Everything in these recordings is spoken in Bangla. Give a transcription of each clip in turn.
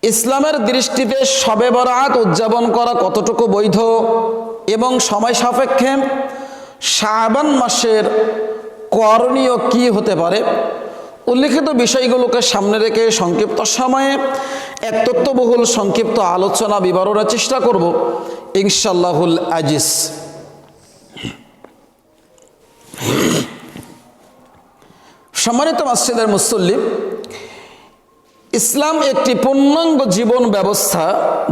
ইসলামের দৃষ্টিতে শবে বরাত উদযাপন করা কতটুকু বৈধ এবং সময় সাপেক্ষে শাবান মাসের করণীয় কি হতে পারে, উল্লেখিত বিষয়গুলোকে সামনে রেখে সংক্ষিপ্ত সময়ে এক তথ্যবহুল সংক্ষিপ্ত আলোচনা বিবরণের চেষ্টা করব ইনশাআল্লাহুল আজিজ। সম্মানিত মসজিদের মুসল্লি, ইসলাম একটি পূর্ণাঙ্গ জীবন ব্যবস্থা,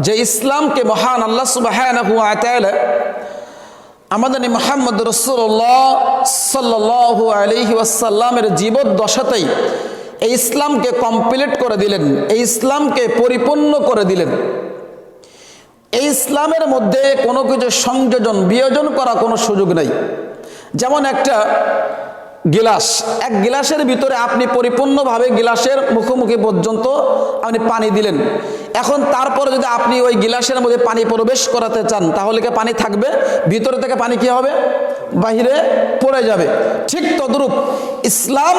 যে ইসলামকে মহান আল্লাহ সুবহানাহু ওয়া তাআলা আমাদের মুহাম্মদ রাসূলুল্লাহ সাল্লাল্লাহু আলাইহি ওয়াসাল্লামের জীবদ্দশাতেই এই ইসলামকে কমপ্লিট করে দিলেন, এই ইসলামকে পরিপূর্ণ করে দিলেন। এই ইসলামের মধ্যে কোনো কিছু সংযোজন বিয়োজন করা কোনো সুযোগ নাই। যেমন একটা গিলাস, এক গিলাসের ভিতরে আপনি পরিপূর্ণভাবে গিলাসের মুখোমুখি পর্যন্ত আপনি পানি দিলেন, এখন তারপরে যদি আপনি ওই গিলাসের মধ্যে পানি প্রবেশ করাতে চান তাহলে কি পানি থাকবে? ভিতরে থেকে পানি কি হবে? বাহিরে পড়ে যাবে। ঠিক তদ্রূপ ইসলাম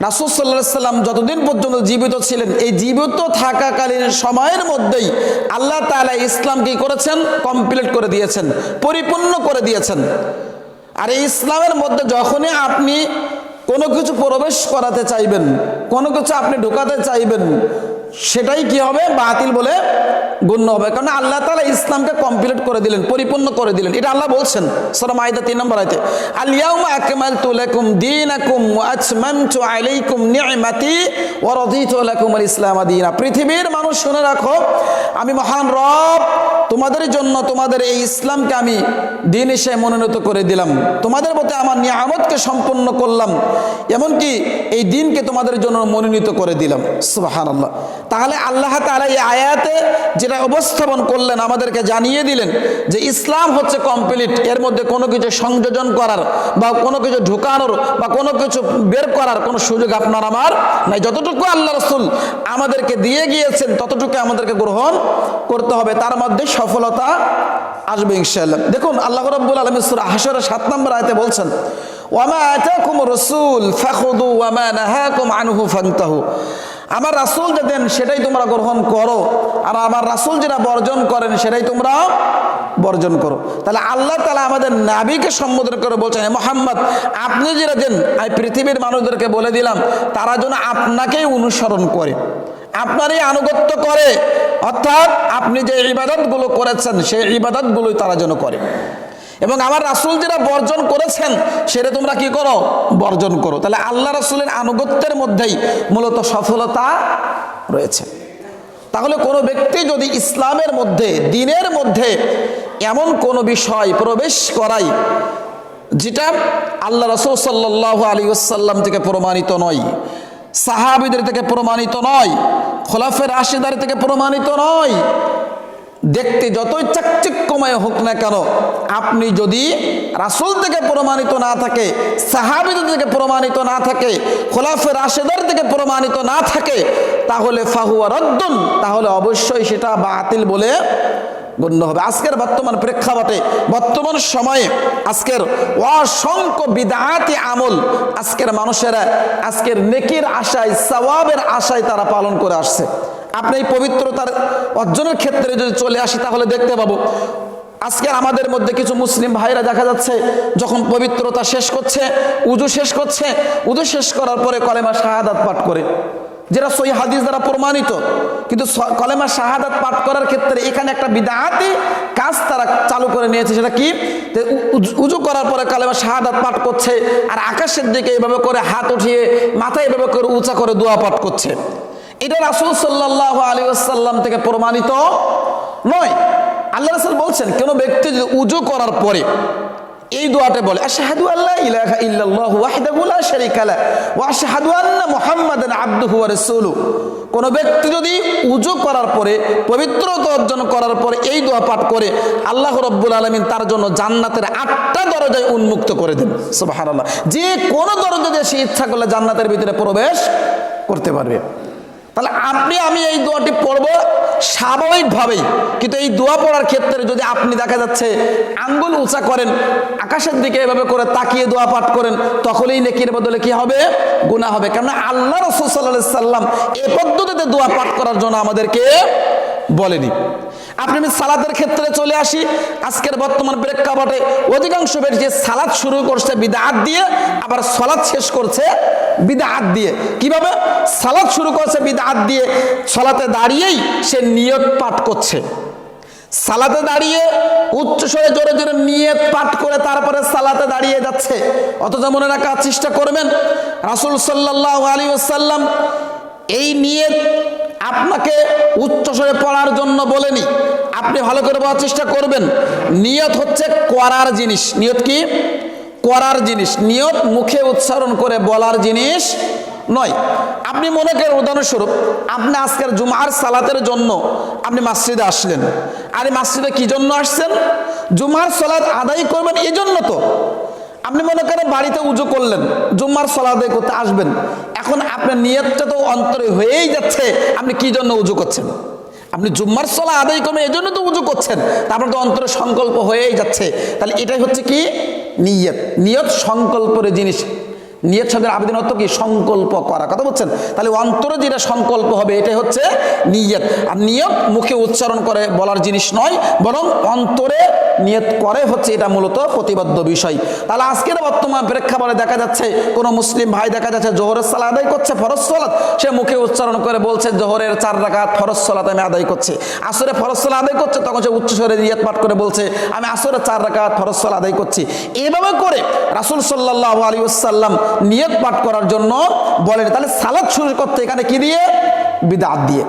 রাসূল সাল্লাল্লাহু আলাইহি সাল্লাম যতদিন পর্যন্ত জীবিত ছিলেন, এই জীবিত থাকাকালীন সময়ের মধ্যেই আল্লাহ তাআলা ইসলাম কি করেছেন? কমপ্লিট করে দিয়েছেন, পরিপূর্ণ করে দিয়েছেন। আর এই ইসলামের মধ্যে যখনই আপনি কোনো কিছু প্রবেশ করাতে চাইবেন, কোনো কিছু আপনি ঢোকাতে চাইবেন, সেটাই কি হবে? বাতিল বলে গণ্য হবে। কারণ আল্লাহ তাআলা ইসলামকে কমপ্লিট করে দিলেন, পরিপূর্ণ করে দিলেন। এটা আল্লাহ বলছেন সূরা মাইদা 3 নম্বর আয়াতে, আল ইয়াউমা আকমালতু লাকুম দীনাকুম ওয়া আতমামতু আলাইকুম নি'মাতি ওয়া রাদিতু লাকুমুল ইসলাম দীনা। পৃথিবীর মানুষ শুনে রাখো, আমি মহান রব তোমাদের জন্য তোমাদের এই ইসলামকে আমি দিন হিসেবে মনোনীত করে দিলাম, তোমাদের প্রতি আমার নিয়ামতকে সম্পূর্ণ করলাম, এমনকি এই দিনকে তোমাদের জন্য মনোনীত করে দিলাম। সুবহানাল্লাহ। তাহলে আল্লাহ তাআলা এই আয়াতে যেটা উপস্থাপন করলেন, আমাদেরকে জানিয়ে দিলেন যে ইসলাম হচ্ছে কমপ্লিট, এর মধ্যে কোনো কিছু সংযোজন করার বা কোনো কিছু ঢুকানোর বা কোনো কিছু বের করার কোনো সুযোগ আপনার আমার নাই। যতটুকু আল্লাহ রাসূল আমাদেরকে দিয়ে গিয়েছেন ততটুকু আমাদেরকে গ্রহণ করতে হবে, তার মধ্যে সফলতা আসবে ইনশাআল্লাহ। দেখুন আল্লাহ রাব্বুল আলামিন সূরা হাশরের 7 নম্বর আয়াতে বলছেন, ওয়ামা আতাকুমুর রাসূল ফাখুযু ওয়ামা নাহাকুম আনহু ফান্তাহু। আমার রাসূল যে দেন সেটাই তোমরা গ্রহণ করো, আর আমার রাসূল যেটা বর্জন করেন সেটাই তোমরা বর্জন করো। তাহলে আল্লাহ তাআলা আমাদের নবীকে সম্বোধন করে বলছেন, হে মুহাম্মদ, আপনি যেটা দেন আমি পৃথিবীর মানুষদেরকে বলে দিলাম তারা যেন আপনাকেই অনুসরণ করে, আপনারই আনুগত্য করে, অর্থাৎ আপনি যে ইবাদতগুলো করেছেন সেই ইবাদতগুলোই তারা যেন করে, এবং আমার রাসূল যেটা বর্জন করেছেন সেটা তোমরা কি করো? বর্জন করো। তাহলে আল্লাহ রাসূলের আনুগত্যের মধ্যেই মূলত সফলতা রয়েছে। তাহলে কোনো ব্যক্তি যদি ইসলামের মধ্যে, দ্বীনের মধ্যে এমন কোনো বিষয় প্রবেশ করায় যেটা আল্লাহ রাসূল সাল্লাল্লাহু আলাইহি ওয়াসাল্লাম থেকে প্রমাণিত নয়, সাহাবীদের থেকে প্রমাণিত নয়, খোলাফায়ে রাশিদার থেকে প্রমাণিত নয়, দেখতে যতই চাকচিক্যময় হোক না কেন, আপনি যদি রাসূল থেকে প্রমাণিত না থাকে, সাহাবীদের থেকে প্রমাণিত না থাকে, খোলাফায়ে রাশিদার থেকে প্রমাণিত না থাকে, তাহলে ফাহুয়া রাদ্দুন, তাহলে অবশ্যই সেটা বাতিল বলে গণ্য হবে। আজকের বর্তমান প্রেক্ষাপটে, বর্তমান সময়ে আজকের অসংখ্য বিদআতি আমল আজকের মানুষেরা আজকের নেকির আশায়, সওয়াবের আশায় তারা পালন করে আসছে। আপনি এই পবিত্রতার অর্জনের ক্ষেত্রে যদি চলে আসি তাহলে দেখতে পাবো আজকে আমাদের মধ্যে কিছু মুসলিম ভাইরা দেখা যাচ্ছে যখন পবিত্রতা শেষ করছে, উযু শেষ করছে, উযু শেষ করার পরে কলেমা শাহাদাত পাঠ করে, যেটা সহিহ হাদিস দ্বারা প্রমাণিত। কিন্তু কলেমা শাহাদাত পাঠ করার ক্ষেত্রে এখানে একটা বিদআতি কাজ তারা চালু করে নিয়েছে। সেটা কি? উযু করার পরে কলেমা শাহাদাত পাঠ করছে আর আকাশের দিকে এভাবে করে হাত উঠিয়ে মাথায় এভাবে করে উঁচা করে দোয়া পাঠ করছে। এটা রাসূল সাল্লাল্লাহু আলাইহি ওয়াসাল্লাম থেকে প্রমাণিত নয়। আল্লাহ রাসূল বলছেন, কোন ব্যক্তি যদি উযু করার পরে এই দোয়াটা বলে, আশহাদু আল্লা ইলাহা ইল্লাল্লাহু ওয়াহদাহু লা শারীকা লাহু ওয়া আশহাদু আন্না মুহাম্মাদান আবদুহু ওয়া রাসূলুহু, কোন ব্যক্তি যদি উযু করার পরে, পবিত্রতা অর্জন করার পরে এই দোয়া পাঠ করে, আল্লাহ রাব্বুল আলামিন তার জন্য জান্নাতের 8টা দরজায় উন্মুক্ত করে দেন। সুবহানাল্লাহ। যে কোন দরজা দিয়ে সে ইচ্ছা করলে জান্নাতের ভিতরে প্রবেশ করতে পারবে। তাহলে আপনি আমি এই দোয়াটি পড়বো স্বাভাবিকভাবেই, কিন্তু এই দোয়া পড়ার ক্ষেত্রে যদি আপনি দেখা যাচ্ছে আঙ্গুল উঁচা করেন, আকাশের দিকে এভাবে করে তাকিয়ে দোয়া পাঠ করেন, তখনই নেকির বদলে কি হবে? গুনাহ হবে। কারণ আল্লাহ রাসূল সাল্লাল্লাহু আলাইহি সাল্লাম এই পদ্ধতিতে দোয়া পাঠ করার জন্য আমাদেরকে বলেনি। আপনি আমি সালাতের ক্ষেত্রে চলে আসি। আজকের বর্তমান প্রেক্ষাপটে অধিকাংশ ব্যক্তি সালাত শুরু করছে বিদআত দিয়ে, আবার সালাত শেষ করছে বিদআত দিয়ে। কিভাবে? সালাত শুরু করছে বিদআত দিয়ে, সালাতে দাঁড়িয়েই সে নিয়ত পাঠ করছে, সালাতে দাঁড়িয়ে উচ্চ স্বরে জোরে জোরে নিয়ত পাঠ করে তারপরে সালাতে দাঁড়িয়ে যাচ্ছে। অথচ মনে রাখার চেষ্টা করবেন, রাসূল সাল্লাল্লাহু আলাইহি ওয়াসাল্লাম এই নিয়ত আপনাকে উচ্চস্বরে পড়ার জন্য বলেনি। আপনি ভালো করে বলার চেষ্টা করবেন, নিয়ত হচ্ছে করার জিনিস। নিয়ত কি? করার জিনিস। নিয়ত মুখে উচ্চারণ করে বলার জিনিস নয়। আপনি মনে করেন উদাহরণস্বরূপ আপনি আজকের জুমার সালাতের জন্য আপনি মসজিদে আসলেন, আর এই মসজিদে কি জন্য আসছেন? জুমার সালাত আদায় করবেন এই জন্য। তো আপনি মনে করেন বাড়িতে উজু করলেন, জুম্মার সালাত আদায় করতে আসবেন, এখন আপনার নিয়তটা তো অন্তরে হয়েই যাচ্ছে আপনি কি জন্য উজু করছেন। আপনি জুম্মার সালাত আদায় করবেন এই জন্য তো উজু করছেন, তারপর তো অন্তরে সংকল্প হয়েই যাচ্ছে। তাহলে এটাই হচ্ছে কি? নিয়ত। নিয়ত সংকল্পের জিনিস। নিয়ত শব্দের আবেদন অর্থ কি? সংকল্প করা। কথা বলছেন? তাহলে অন্তরে যেটা সংকল্প হবে এটাই হচ্ছে নিয়ত। আর নিয়ত মুখে উচ্চারণ করে বলার জিনিস নয়, বরং অন্তরে নিয়ত করে হচ্ছে এটা মূলত প্রতিবদ্ধ বিষয়। তাহলে আজকের বর্তমান প্রেক্ষাপটে দেখা যাচ্ছে কোনো মুসলিম ভাই দেখা যাচ্ছে জোহরের সালাত আদায় করছে, ফরজ সালাত, সে মুখে উচ্চারণ করে বলছে জোহরের 4 রাকাত ফরজ সালাত আমি আদায় করছি। আসরে ফরজ সালাত আদায় করছে, তখন সে উচ্চস্বরে নিয়ত পাঠ করে বলছে আমি আসরে 4 রাকাত ফরজ সালাত আদায় করছি। এভাবে করে রাসূল সাল্লাল্লাহু আলাইহি ওয়াসাল্লাম নিয়ত পাঠ করার জন্য বলেন। তাহলে সালাত শুরু করতে এখানে কি দিয়ে? বিদআত দিয়ে।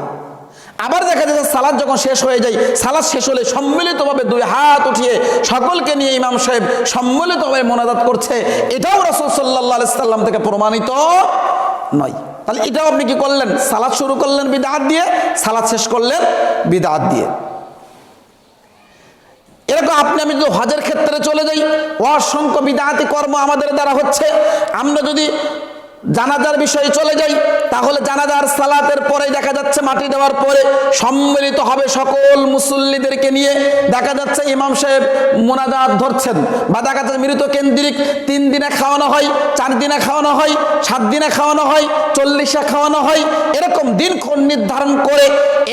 আবার দেখা যাচ্ছে সালাত যখন শেষ হয়ে যায়, সালাত শেষ হলে সম্মিলিতভাবে 2 হাত উঠিয়ে সকলকে নিয়ে ইমাম সাহেব সম্মিলিতভাবে মোনাজাত করছে, এটাও রাসূল সাল্লাল্লাহু আলাইহি সাল্লাম থেকে প্রমাণিত নয়। তাহলে এটাও আপনি কি করলেন? সালাত শুরু করলেন বিদআত দিয়ে, সালাত শেষ করলেন বিদআত দিয়ে। এরকম আপনি আমি যদি হজের ক্ষেত্রে চলে যাই, অসংখ্য বিদআতি কর্ম আমাদের দ্বারা হচ্ছে। আমরা যদি জানাজার বিষয়ে চলে যাই, তাহলে জানাজার সালাতের পরে দেখা যাচ্ছে মাটি দেওয়ার পরে সম্মিলিত হবে সকল মুসল্লিদেরকে নিয়ে, দেখা যাচ্ছে ইমাম সাহেব মোনাজাত ধরছেন, বা দেখা যাচ্ছে মৃত কেন্দ্রিক 3 দিনে খাওয়ানো হয়, 4 দিনে খাওয়ানো হয়, 7 দিনে খাওয়ানো হয়, 40 খাওয়ানো হয়, এরকম দিনক্ষণ নির্ধারণ করে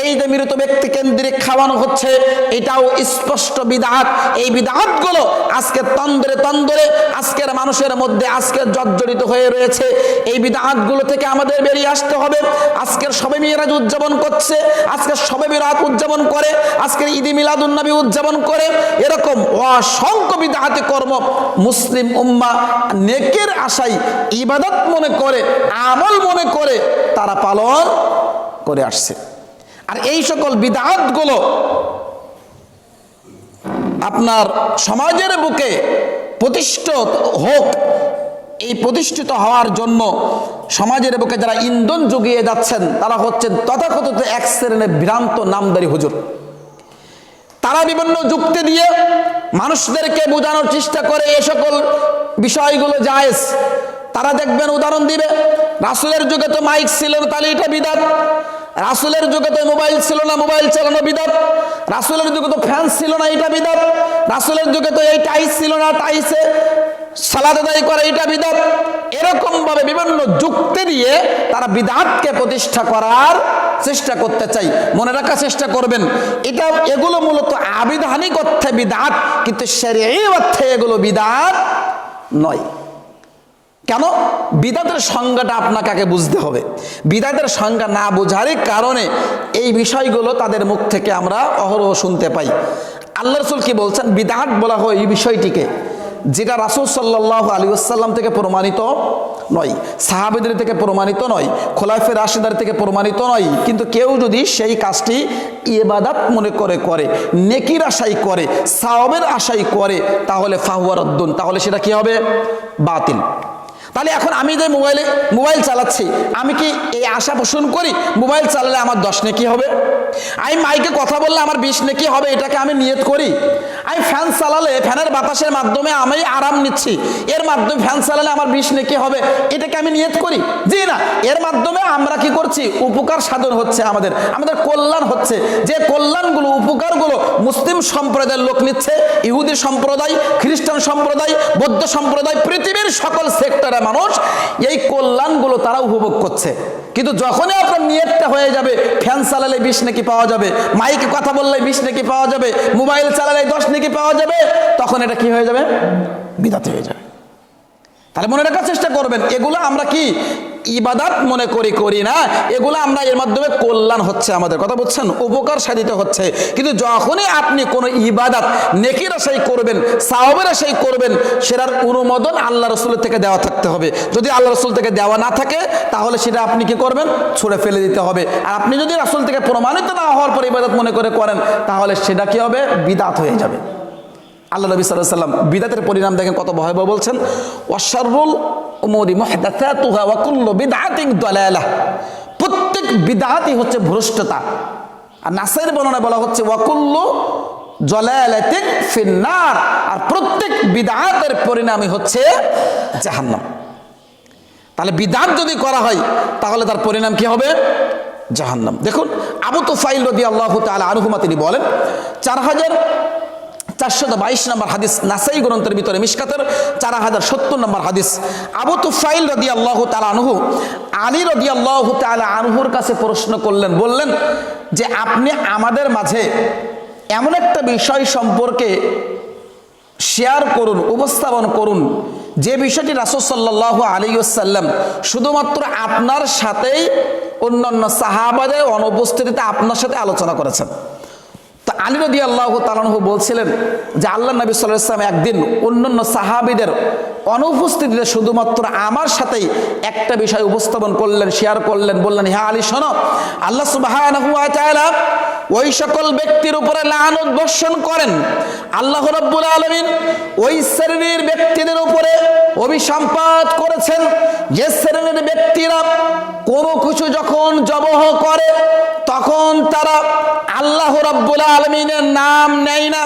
এই যে মৃত ব্যক্তি কেন্দ্রিক খাওয়ানো হচ্ছে, এটাও স্পষ্ট বিদআত। এই বিদআতগুলো আজকে তন্দ্রে তন্দ্রে আজকের মানুষের মধ্যে আজকে জর্জরিত হয়ে রয়েছে। এই বিদআতগুলো থেকে আমাদের বেরিয়ে আসতে হবে। আজকের শবে মিরাজ উদযাপন করছে, আজকের শবে বরাত উদযাপন করে, আজকের ঈদে মিলাদুন নবী উদযাপন করে, এরকম অসংখ্য বিদআতি কর্ম মুসলিম উম্মাহ নেকের আশায় ইবাদত মনে করে, আমল মনে করে তারা পালন করে আসছে। আর এই সকল বিদআতগুলো আপনার সমাজের বুকে প্রতিষ্ঠিত হোক, এই প্রতিষ্ঠিত হওয়ার জন্য সমাজের বুকে যারা ইন্ধন জুগিয়ে যাচ্ছেন তারা হচ্ছেন তথাকথিত এক শ্রেণীর ভ্রান্ত নামদারি হুজুর। তারা বিভিন্ন যুক্তি দিয়ে মানুষদেরকে বোঝানোর চেষ্টা করে এ সকল বিষয়গুলো জায়েজ। তারা দেখবেন উদাহরণ দিবে, রাসূলের যুগে তো মাইক ছিল না, তাহলে এটা বিদআত। রাসূলের যুগে তো মোবাইল ছিল না, মোবাইল চালানো বিদআত। রাসূলের যুগে তো ফ্যান ছিল না, এটা বিদআত। রাসূলের যুগে তো এই টাইস ছিল না, টাইসে সালাত আদায় করে, এটা বিদআত। এরকম ভাবে বিভিন্ন যুক্তি দিয়ে তারা বিদআতকে প্রতিষ্ঠা করার চেষ্টা করতে চাই। মনে রাখার চেষ্টা করবেন, এগুলো মূলত আবিধানিক অর্থে বিদআত, কিন্তু শরঈ অর্থে এগুলো বিদআত নয়। কেন? বিদআতের সংজ্ঞাটা আপনাকে আগে বুঝতে হবে। বিদআতের সংজ্ঞা না বোঝারই কারণে এই বিষয়গুলো তাদের মুখ থেকে আমরা অহরহ শুনতে পাই। আল্লাহ রাসূল কি বলছেন? বিদআত বলা হয় এই বিষয়টিকে যেটা রাসূল সাল্লাল্লাহু আলাইহি ওয়াসাল্লাম থেকে প্রমাণিত নয়, সাহাবীদের থেকে প্রমাণিত নয়, খোলাফায়ে রাশিদার থেকে প্রমাণিত নয়, কিন্তু কেউ যদি সেই কাজটি ইবাদত মনে করে নেকির আশায় করে, সওয়াবের আশায় করে, তাহলে ফাহুয়া রাদ্দুন, তাহলে সেটা কি হবে? বাতিল। তাহলে এখন আমি যে মোবাইল চালাচ্ছি, আমি কি এই আশা পোষণ করি মোবাইল চালালে আমার 10 নেকি হবে? আমি মাইকে কথা বললে আমার 20 নেকি হবে, এটাকে আমি নিয়ত করি? আমি ফ্যান চালালে ফ্যানের বাতাসের মাধ্যমে আমি আরাম নিচ্ছি, এর মাধ্যমে ফ্যান চালালে আমার বিষ নেকি হবে, এটাকে আমি নিয়ত করি? জি না, এর মাধ্যমে আমরা কি করছি? উপকার সাধন হচ্ছে, আমাদের কল্যাণ হচ্ছে। যে কল্যাণগুলো, উপকারগুলো মুসলিম সম্প্রদায়ের লোক নিচ্ছে, ইহুদি সম্প্রদায়, খ্রিস্টান সম্প্রদায়, বৌদ্ধ সম্প্রদায়, পৃথিবীর সকল সেক্টরে মানুষ এই কল্যাণগুলো তারা উপভোগ করছে। কিন্তু যখনই আপনার নিয়তটা হয়ে যাবে ফ্যান চালালে 20 নেকি পাওয়া যাবে, মাইকে কথা বললে 20 নেকি পাওয়া যাবে, মোবাইল চালালে 10 নেকি পাওয়া যাবে, তখন এটা কি হয়ে যাবে? বিদআত হয়ে যাবে। তাহলে মনে রাখার চেষ্টা করবেন, এগুলো আমরা কি ইবাদত মনে করি না, এগুলো আমরা এর মাধ্যমে কল্যাণ হচ্ছে আমাদের, কথা বলছেন, উপকার সাধিত হচ্ছে। কিন্তু যখনই আপনি কোনো ইবাদত নেকির আশাই করবেন, সাওয়াবের আশাই করবেন, সেটার অনুমোদন আল্লাহ রসুলের থেকে দেওয়া থাকতে হবে। যদি আল্লাহ রসুল থেকে দেওয়া না থাকে তাহলে সেটা আপনি কি করবেন? ছুঁড়ে ফেলে দিতে হবে। আর আপনি যদি রাসূল থেকে প্রমাণিত না হওয়ার পর ইবাদত মনে করেন, তাহলে সেটা কি হবে? বিদআত হয়ে যাবে। আল্লাহ নবী সাল্লাল্লাহু আলাইহি ওয়াসাল্লাম বিদআতের পরিণাম দেখেন কত ভয়াবহ বলছেন, ওয়াশাররুল উমুরি মুহদাসাতুহা ওয়া কুল্লু বিদআতিন দালালাহ। প্রত্যেক বিদআতই হচ্ছে ভ্রষ্টতা। আর নাসাইর বর্ণনায় বলা হচ্ছে ওয়া কুল্লু জালালাতিন ফিন্নার, আর প্রত্যেক বিদআতের পরিণামই হচ্ছে জাহান্নাম। তাহলে বিদআত যদি করা হয় তাহলে তার পরিণাম কি হবে? জাহান্নাম। দেখুন আবু তুফাইল রাদিয়াল্লাহু তাআলা আনহুমা তিনি বলেন, 4422 নম্বর হাদিস নাসাই গ্রন্থের ভিতরে, মিশকাতের 4070 নম্বর হাদিস। আবু তুফাইল রাদিয়াল্লাহু তাআলা আনহু আলী রাদিয়াল্লাহু তাআলা আনহুর কাছে প্রশ্ন করলেন, বললেন যে আপনি আমাদের মাঝে এমন একটা বিষয় সম্পর্কে শেয়ার করুন, উপস্থাপন করুন, যে বিষয়টি রাসূল সাল্লাল্লাহু আলাইহি ওয়াসাল্লাম শুধুমাত্র আপনার সাথেই অন্যান্য সাহাবাদের অনুপস্থিতিতে আপনার সাথে আলোচনা করেছেন। তো আলী রাদিয়াল্লাহু তাআলা আনহু বলছিলেন যে আল্লাহ নবী সাল্লাল্লাহু আলাইহি ওয়াসাল্লাম একদিন অন্যান্য সাহাবীদের অনুপস্থিতিতে শুধুমাত্র আমার সাথেই একটা বিষয় উপস্থাপন করলেন, শেয়ার করলেন, বললেন, হ্যাঁ আলী শোনো, আল্লাহ সুবহানাহু ওয়া তাআলা ওই সকল ব্যক্তির উপরে লানত বর্ষণ করেন, আল্লাহ রাব্বুল আলামিন ওই শ্রেণীর ব্যক্তিদের উপরে অভিসম্পাত করেছেন যে শ্রেণীর ব্যক্তিরা কোনো কিছু যখন জবহ করে তখন তারা আল্লাহ রাব্বুল আলামিনের নাম নেয় না,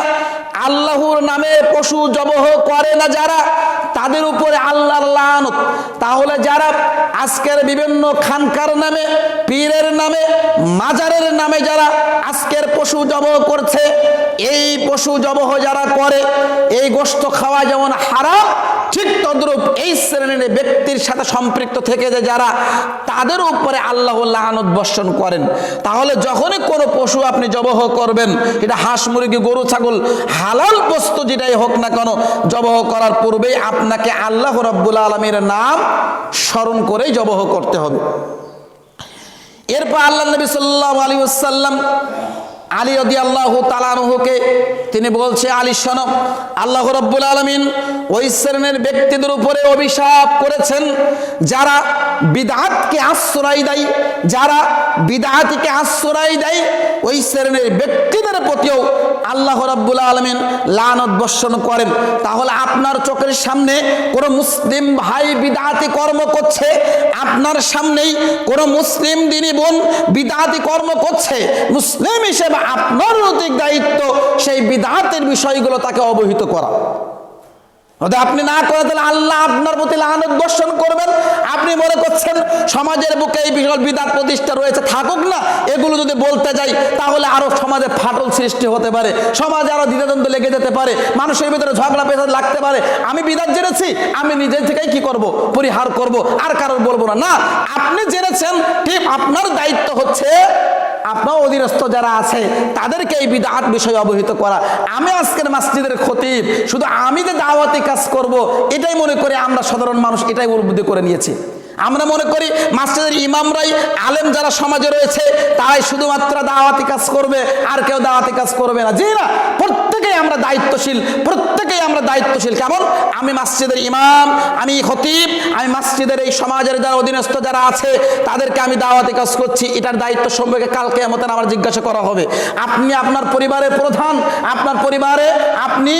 আল্লাহর নামে পশু জবহ করে না যারা, তাদের উপরে আল্লাহর লানত। তাহলে যারা আজকের বিভিন্ন খানকার নামে, পীরের নামে, মাজারের নামে যারা আজকের পশু জবহ করছে, এই পশু জবহ যারা করে, এই গোশত খাওয়া যেমন হারাম, ঠিক তদ্রূপ এই শ্রেণীর ব্যক্তির সাথে সম্পৃক্ত থেকে যে যারা, তাদের উপরে আল্লাহ লানত বর্ষণ করেন। তাহলে যখনই কোনো পশু আপনি জবহ করবেন, এটা হাঁস, মুরগি, গরু, ছাগল, হালাল বস্তু যেটাই হোক না কেন, জবহ করার পূর্বেই আপনাকে আল্লাহ রাব্বুল আলামিনের নাম স্মরণ করেই জবহ করতে হবে। এরপর আল্লাহ নবী সাল্লাল্লাহু আলাইহি ওয়াসাল্লাম আলী রাদিয়াল্লাহু তাআলা আনহুকে তিনি বলছে, আলী শোনো, আল্লাহ রাব্বুল আলামিন ওই শ্রেণীর ব্যক্তিদের উপরে অভিশাপ করেছেন যারা বিদআতকে আশ্রয় দেয়, যারা বিদআতকে আশ্রয় দেয়, ওই শ্রেণীর ব্যক্তিদের প্রতিও আল্লাহ রাব্বুল আলামিন লানত বর্ষণ করেন। তাহলে আপনার চোখের সামনে কোনো মুসলিম ভাই বিদআতি কর্ম করছে, আপনার সামনেই কোনো মুসলিম দিনী বোন বিদআতি কর্ম করছে, মুসলিম হিসেবে আপনার নৈতিক দায়িত্ব সেই বিদআতের বিষয়গুলো তাকে অবহিত করা। যদি আপনি না করে তাহলে আল্লাহ আপনার প্রতি লানত বর্ষণ করবেন। আপনি মনে করছেন সমাজের বুকে এই বিশাল বিদআত প্রতিষ্ঠা রয়েছে, থাকুক না, এগুলো যদি বলতে যাই তাহলে আরো সমাজে ফাটল সৃষ্টি হতে পারে, সমাজে আরো দ্বিধাদ্বন্দ্ব লেগে যেতে পারে, মানুষের ভিতরে ঝগড়া পেঁচাদ লাগতে পারে। আমি বিদআত জেনেছি, আমি নিজে থেকেই কি করব? পরিহার করব, আর কারোর বলবো না। না, আপনি জেনেছেন, ঠিক আপনার দায়িত্ব হচ্ছে আপনার অধীনস্থ যারা আছে তাদেরকে এই বিদআত বিষয়ে অবহিত করা। আমি আজকের মসজিদের খতিব, শুধু আমি যে দাওয়াতি কাজ করব এটাই মনে করে আমরা সাধারণ মানুষ এটাই উপলব্ধি করে নিয়েছি। আমরা মনে করি মসজিদের ইমামরাই, আলেম যারা সমাজে রয়েছে তারাই শুধুমাত্র দাওয়াতি কাজ করবে, আর কেউ দাওয়াতি কাজ করবে না। জি না, প্রত্যেকেই আমরা দায়িত্বশীল, প্রত্যেকেই আমরা দায়িত্বশীল। কেমন? আমি মসজিদের ইমাম, আমি খতিব, আমি মসজিদের এই সমাজের যারা অধীনস্থ যারা আছে তাদেরকে আমি দাওয়াতি কাজ করছি, এটার দায়িত্ব সম্পর্কে কাল কিয়ামতে আমার জিজ্ঞাসা করা হবে। আপনি আপনার পরিবারের প্রধান, আপনার পরিবারে আপনি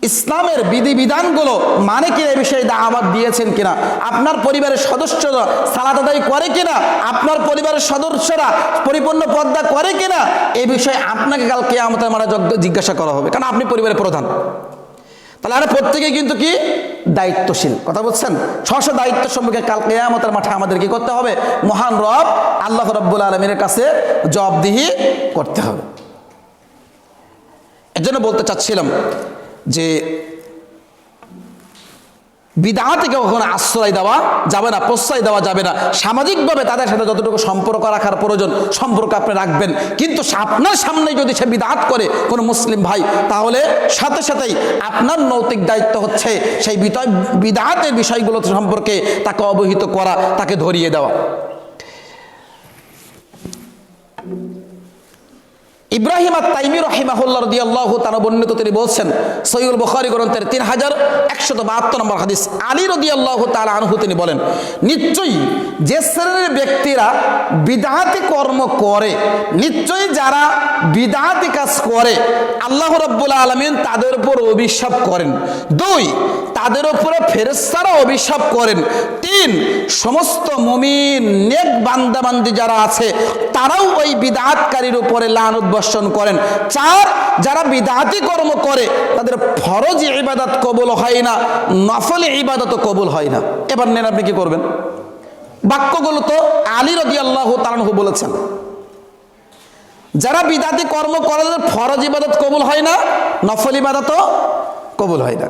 ইসলামের বিধিবিধানগুলো মানে কিনা এই বিষয়ে দাওয়াত দিয়েছেন কিনা, আপনার পরিবারের সদস্যরা সালাত আদায় করে কিনা, আপনার পরিবারের সদস্যরা পরিপূর্ণ পর্দা করে কিনা, এই বিষয়ে আপনাকে কাল কিয়ামতের মাঠে জিজ্ঞাসা করা হবে, কারণ আপনি পরিবারের প্রধান। তাহলে আমরা প্রত্যেকেই কিন্তু কি দায়িত্বশীল, কথা বলছেন, স্ব দায়িত্ব সম্পর্কে কাল কিয়ামতের মাঠে আমাদের কি করতে হবে, মহান রব আল্লাহ রাব্বুল আলামিনের কাছে জবাবদিহি করতে হবে। এজন্য বলতে চাচ্ছিলাম যে বিদআতকে কখনো আশ্রয় দেওয়া যাবে না, প্রশ্রয় দেওয়া যাবে না। সামাজিকভাবে তাদের সাথে যতটুকু সম্পর্ক রাখার প্রয়োজন সম্পর্ক আপনি রাখবেন, কিন্তু আপনার সামনে যদি সে বিদআত করে কোনো মুসলিম ভাই, তাহলে সাথে সাথেই আপনার নৈতিক দায়িত্ব হচ্ছে সেই বিদআতের বিষয়গুলো সম্পর্কে তাকে অবহিত করা, তাকে ধরিয়ে দেওয়া। ইব্রাহিম আত-তাইমি রাহিমাহুল্লাহ রাদিয়াল্লাহু তাআলা বর্ণিত, তিনি বলছেন সহিহুল বুখারী গ্রন্থের 3172 নম্বর হাদিস, আলী রাদিয়াল্লাহু তাআলা আনহু তিনি বলেন, নিশ্চয়ই যে শ্রেণীর ব্যক্তিরা বিদআতি কর্ম করে, নিশ্চয়ই যারা বিদআতি কাজ করে, আল্লাহ রাব্বুল আলামিন তাদের উপর অভিশাপ করেন। 2, তাদের উপরে ফেরেশতারা অভিশাপ করেন। 3, সমস্ত মুমিন নেক বান্দাবান্দি যারা আছে তারাও ওই বিদআতকারীর উপরে লানত বর্ষণ করেন। 4, যারা বিদআতি কর্ম করে তাদের ফরজ ইবাদত কবুল হয় না, নফল ইবাদত কবুল হয় না। এবার নেন আপনি কি করবেন? বাক্যগুলো তো আলী রাদিয়াল্লাহু তাআলা আনহু বলেছেন, যারা বিদআতি কর্ম করে তাদের ফরজ ইবাদত কবুল হয় না, নফল ইবাদতও কবুল হয় না।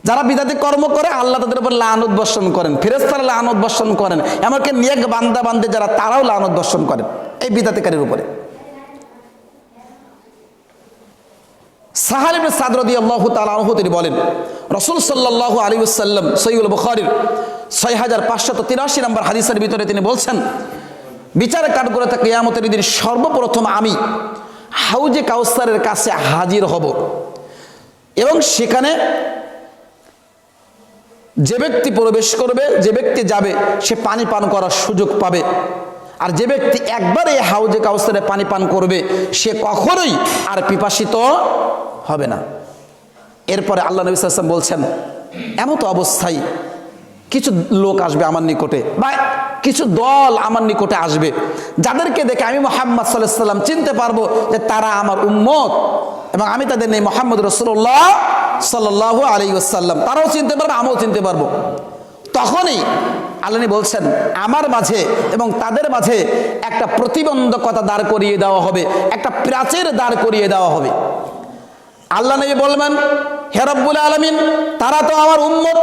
যারা বিদআতি কর্ম করে আল্লাহ তাদের উপর লানত বর্ষণ করেন, ফেরেশতারা লানত বর্ষণ করেন, এমনকি নেক বান্দা বান্দী যারা তারাও লানত বর্ষণ করেন এই বিদআতিকারীর উপরে। সাহাল ইবনে সাদ রাদিয়াল্লাহু তাআলা আনহু তিনি বলেন, রাসূল সাল্লাল্লাহু আলাইহি ওয়াসাল্লাম সহিহুল বুখারীর 6583 নম্বর হাদিসের ভিতরে তিনি বলছেন, বিচারের কাঠগড়াতে কিয়ামতের দিন সর্বপ্রথম আমি হাউজে কাউসারের কাছে হাজির হব এবং সেখানে যে ব্যক্তি প্রবেশ করবে, যে ব্যক্তি যাবে, সে পানি পান করার সুযোগ পাবে। আর যে ব্যক্তি একবার এই হাউজে কাউসারে পানি পান করবে সে কখনোই আর পিপাসিত হবে না। এরপরে আল্লাহ নবী সাল্লাল্লাহু আলাইহি ওয়াসাল্লাম বলছেন, এমন তো অবস্থায় কিছু লোক আসবে আমার নিকটে, বা কিছু দল আমার নিকটে আসবে, যাদেরকে দেখে আমি মুহাম্মদ সাল্লাল্লাহু আলাইহি ওয়াসাল্লাম চিনতে পারবো যে তারা আমার উম্মত এবং আমি তাদের নেই মুহাম্মদ রাসূলুল্লাহ সাল্লাল্লাহু আলাইহি ওয়াসাল্লাম, তারাও চিনতে পারবে, আমিও চিনতে পারবো। তখনই আল্লাহ বলছেন আমার মাঝে এবং তাদের মাঝে একটা প্রতিবন্ধকতা দাঁড় করিয়ে দেওয়া হবে, একটা প্রাচীর দাঁড় করিয়ে দেওয়া হবে। আল্লাহ নবী বলবেন, হে রব্বুল আলামিন, তারা তো আমার উম্মত,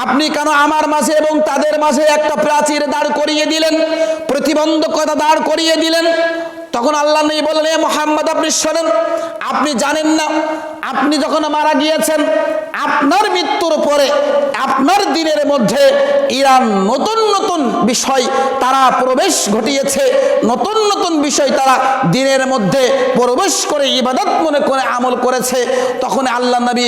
আপনি কেন আমার মাঝে এবং তাদের মাঝে একটা প্রাচীর দাঁড় করিয়ে দিলেন, প্রতিবন্ধকতা দাঁড় করিয়ে দিলেন? তখন আল্লাহ নবী বললেন, হে মুহাম্মদ, আপনি শোনেন, আপনি জানেন না আপনি যখন মারা গিয়েছেন আপনার মৃত্যুর পরে আপনার দিনের মধ্যে ইরান নতুন নতুন বিষয় তারা প্রবেশ ঘটিয়েছে, নতুন নতুন বিষয় তারা দিনের মধ্যে প্রবেশ করে ইবাদত মনে করে আমল করেছে। তখন আল্লাহ নবী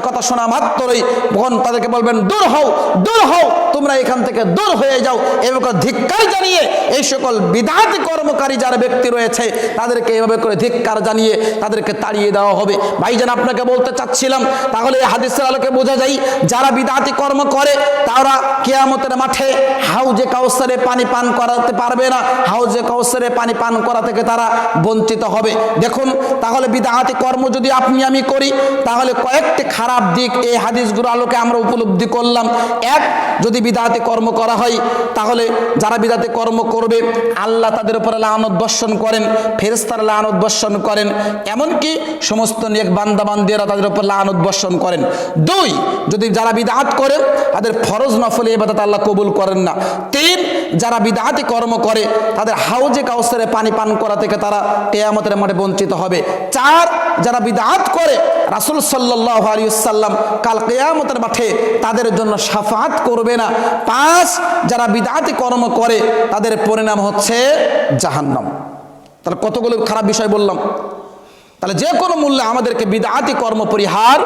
কথা শোনা মাত্রই তখন তাদেরকে বলবেন, দূর হও, দূর হও, তোমরা এখান থেকে দূর হয়ে যাও। এভাবে ধিক্কার জানিয়ে এই সকল বিদআতি কর্মকারী যারা ব্যক্তি রয়েছে তাদেরকে এভাবে করে ধিক্কার জানিয়ে তাদেরকে তাড়িয়ে দেওয়া হবে। ভাইজান, আপনাকে বলতে চাচ্ছিলাম, তাহলে এই হাদিসের আলোকে বোঝা যায় যারা বিদআতি কর্ম করে তারা কিয়ামতের মাঠে হাউজে কাউসারে পানি পান করাতে পারবে না, হাউজে কাউসারে পানি পান করা থেকে তারা বঞ্চিত হবে। দেখুন, তাহলে বিদআতি কর্ম যদি আপনি আমি করি তাহলে কয়েকটি খারাপ দিক এই হাদিসগুলোর আলোকে আমরা উপলব্ধি করলাম। এক, যদি বিদআতি কর্ম করা হয় তাহলে যারা বিদআতি কর্ম করবে আল্লাহ তাদের উপরে লানত বর্ষণ করেন, ফেরেশতারা লানত বর্ষণ করেন, এমনকি সমস্ত নেক বান্দা বান্দিরা তাদের উপর লানত বর্ষণ করেন। 2, যদি যারা বিদআত করে তাদের ফরজ নফল ইবাদত আল্লাহ কবুল করেন না। 3, যারা বিদআতি কর্ম করে তাদের হাউজে কাউসারে পানি পান করা থেকে তারা কিয়ামতের মাঠে বঞ্চিত হবে। 4, যারা বিদআত করে রাসূল সাল্লাল্লাহু আলাইহি ওয়াসাল্লাম কাল কিয়ামতের মাঠে তাদের জন্য শাফাআত করবে না। 5, যারা বিদআতি কর্ম করে তাদের পরিণাম হচ্ছে জাহান্নাম। তাহলে কতগুলো খারাপ বিষয় বললাম। তাহলে যে কোনো মূল্যে আমাদেরকে বিদআতি কর্ম পরিহার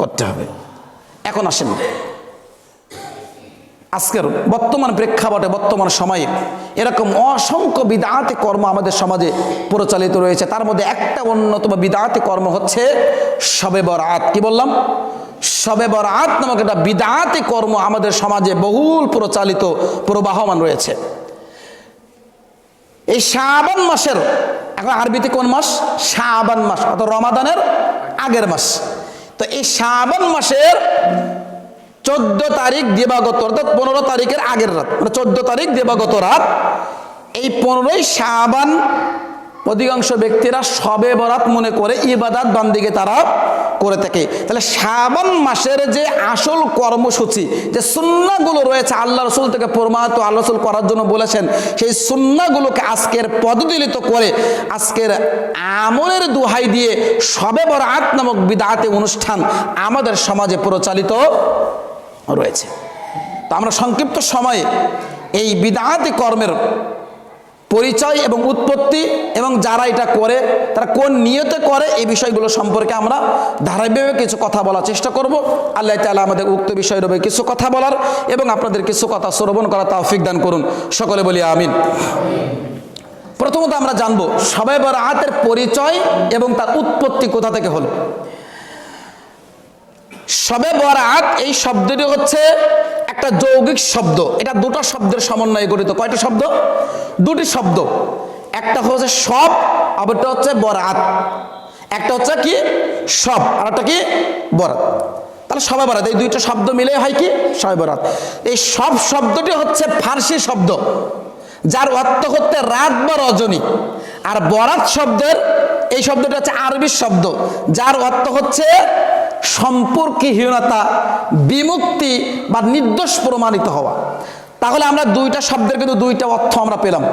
করতে হবে। এখন আসেন, আজকের বর্তমান প্রেক্ষাপটে, বর্তমান সময়ে এরকম অসংখ্য বিদআতি কর্ম আমাদের সমাজে প্রচলিত রয়েছে। তার মধ্যে একটা অন্যতম বিদআতি কর্ম হচ্ছে শবে বরাত। কি বললাম? শবে বরাত নামক একটা বিদআতি কর্ম আমাদের সমাজে বহুল প্রচলিত, প্রবাহমান রয়েছে। এই শাবান মাসের, এখন আরবিতে কোন মাস? শাবান মাস, অর্থাৎ রমাদানের আগের মাস। তো এই শাবান মাসের 14 তারিখ দিবাগত, অর্থাৎ 15 তারিখের আগের রাত, মানে 14 তারিখ দিবাগত রাত, এই 15ই শাবান অধিকাংশ ব্যক্তিরা শবে বরাত মনে করে ইবাদত বান্দিকে তারা করে থাকে। তাহলে শাবান মাসের যে আসল কর্মসূচি, যে সুন্নাহগুলো রয়েছে আল্লাহ রসুল থেকে প্রমাণিত, আল্লাহ রসুল করার জন্য বলেছেন, সেই সুন্নাহগুলোকে আজকের পদদলিত করে আজকের আমলের দোহাই দিয়ে শবে বরাত নামক বিদআতি অনুষ্ঠান আমাদের সমাজে প্রচলিত রয়েছে। তো আমরা সংক্ষিপ্ত সময়ে এই বিদআতি কর্মের পরিচয় এবং উৎপত্তি এবং যারা এটা করে তারা কোন নিয়তে করে এই বিষয়গুলো সম্পর্কে আমরা ধারাবাহিকভাবে কিছু কথা বলার চেষ্টা করব। আল্লাহ তাআলা আমাদের উক্ত বিষয়ের উপরে কিছু কথা বলার এবং আপনাদের কিছু কথা শ্রবণ করার তৌফিক দান করুন। সকলে বলি আমিন। প্রথমত আমরা জানবো শবে বরাতের পরিচয় এবং তার উৎপত্তি কোথা থেকে হলো। শবে বরাত এই শব্দটি হচ্ছে একটা যৌগিক শব্দ। এটা দুটো শব্দের সমন্বয়ে গঠিত। কয়টা শব্দ? দুটি শব্দ। একটা হচ্ছে শব, আরেকটা হচ্ছে বরাত। একটা হচ্ছে কি? শব, আর একটা কি? বরাত। তাহলে শবে বরাত, এই দুইটা শব্দ মিলে হয় কি? শবে বরাত। এই শব শব্দটি হচ্ছে ফার্সি শব্দ, যার অর্থ হচ্ছে রাত বা রজনী। আর বরাত শব্দের এই শব্দটি হচ্ছে আরবি শব্দ, যার অর্থ হচ্ছে সম্পর্কহীনতা, বিমুক্তি বা নির্দোষ প্রমাণিত হওয়া। তাহলে আমরা দুইটা শব্দের কিন্তু দুইটা অর্থ আমরা পেলাম।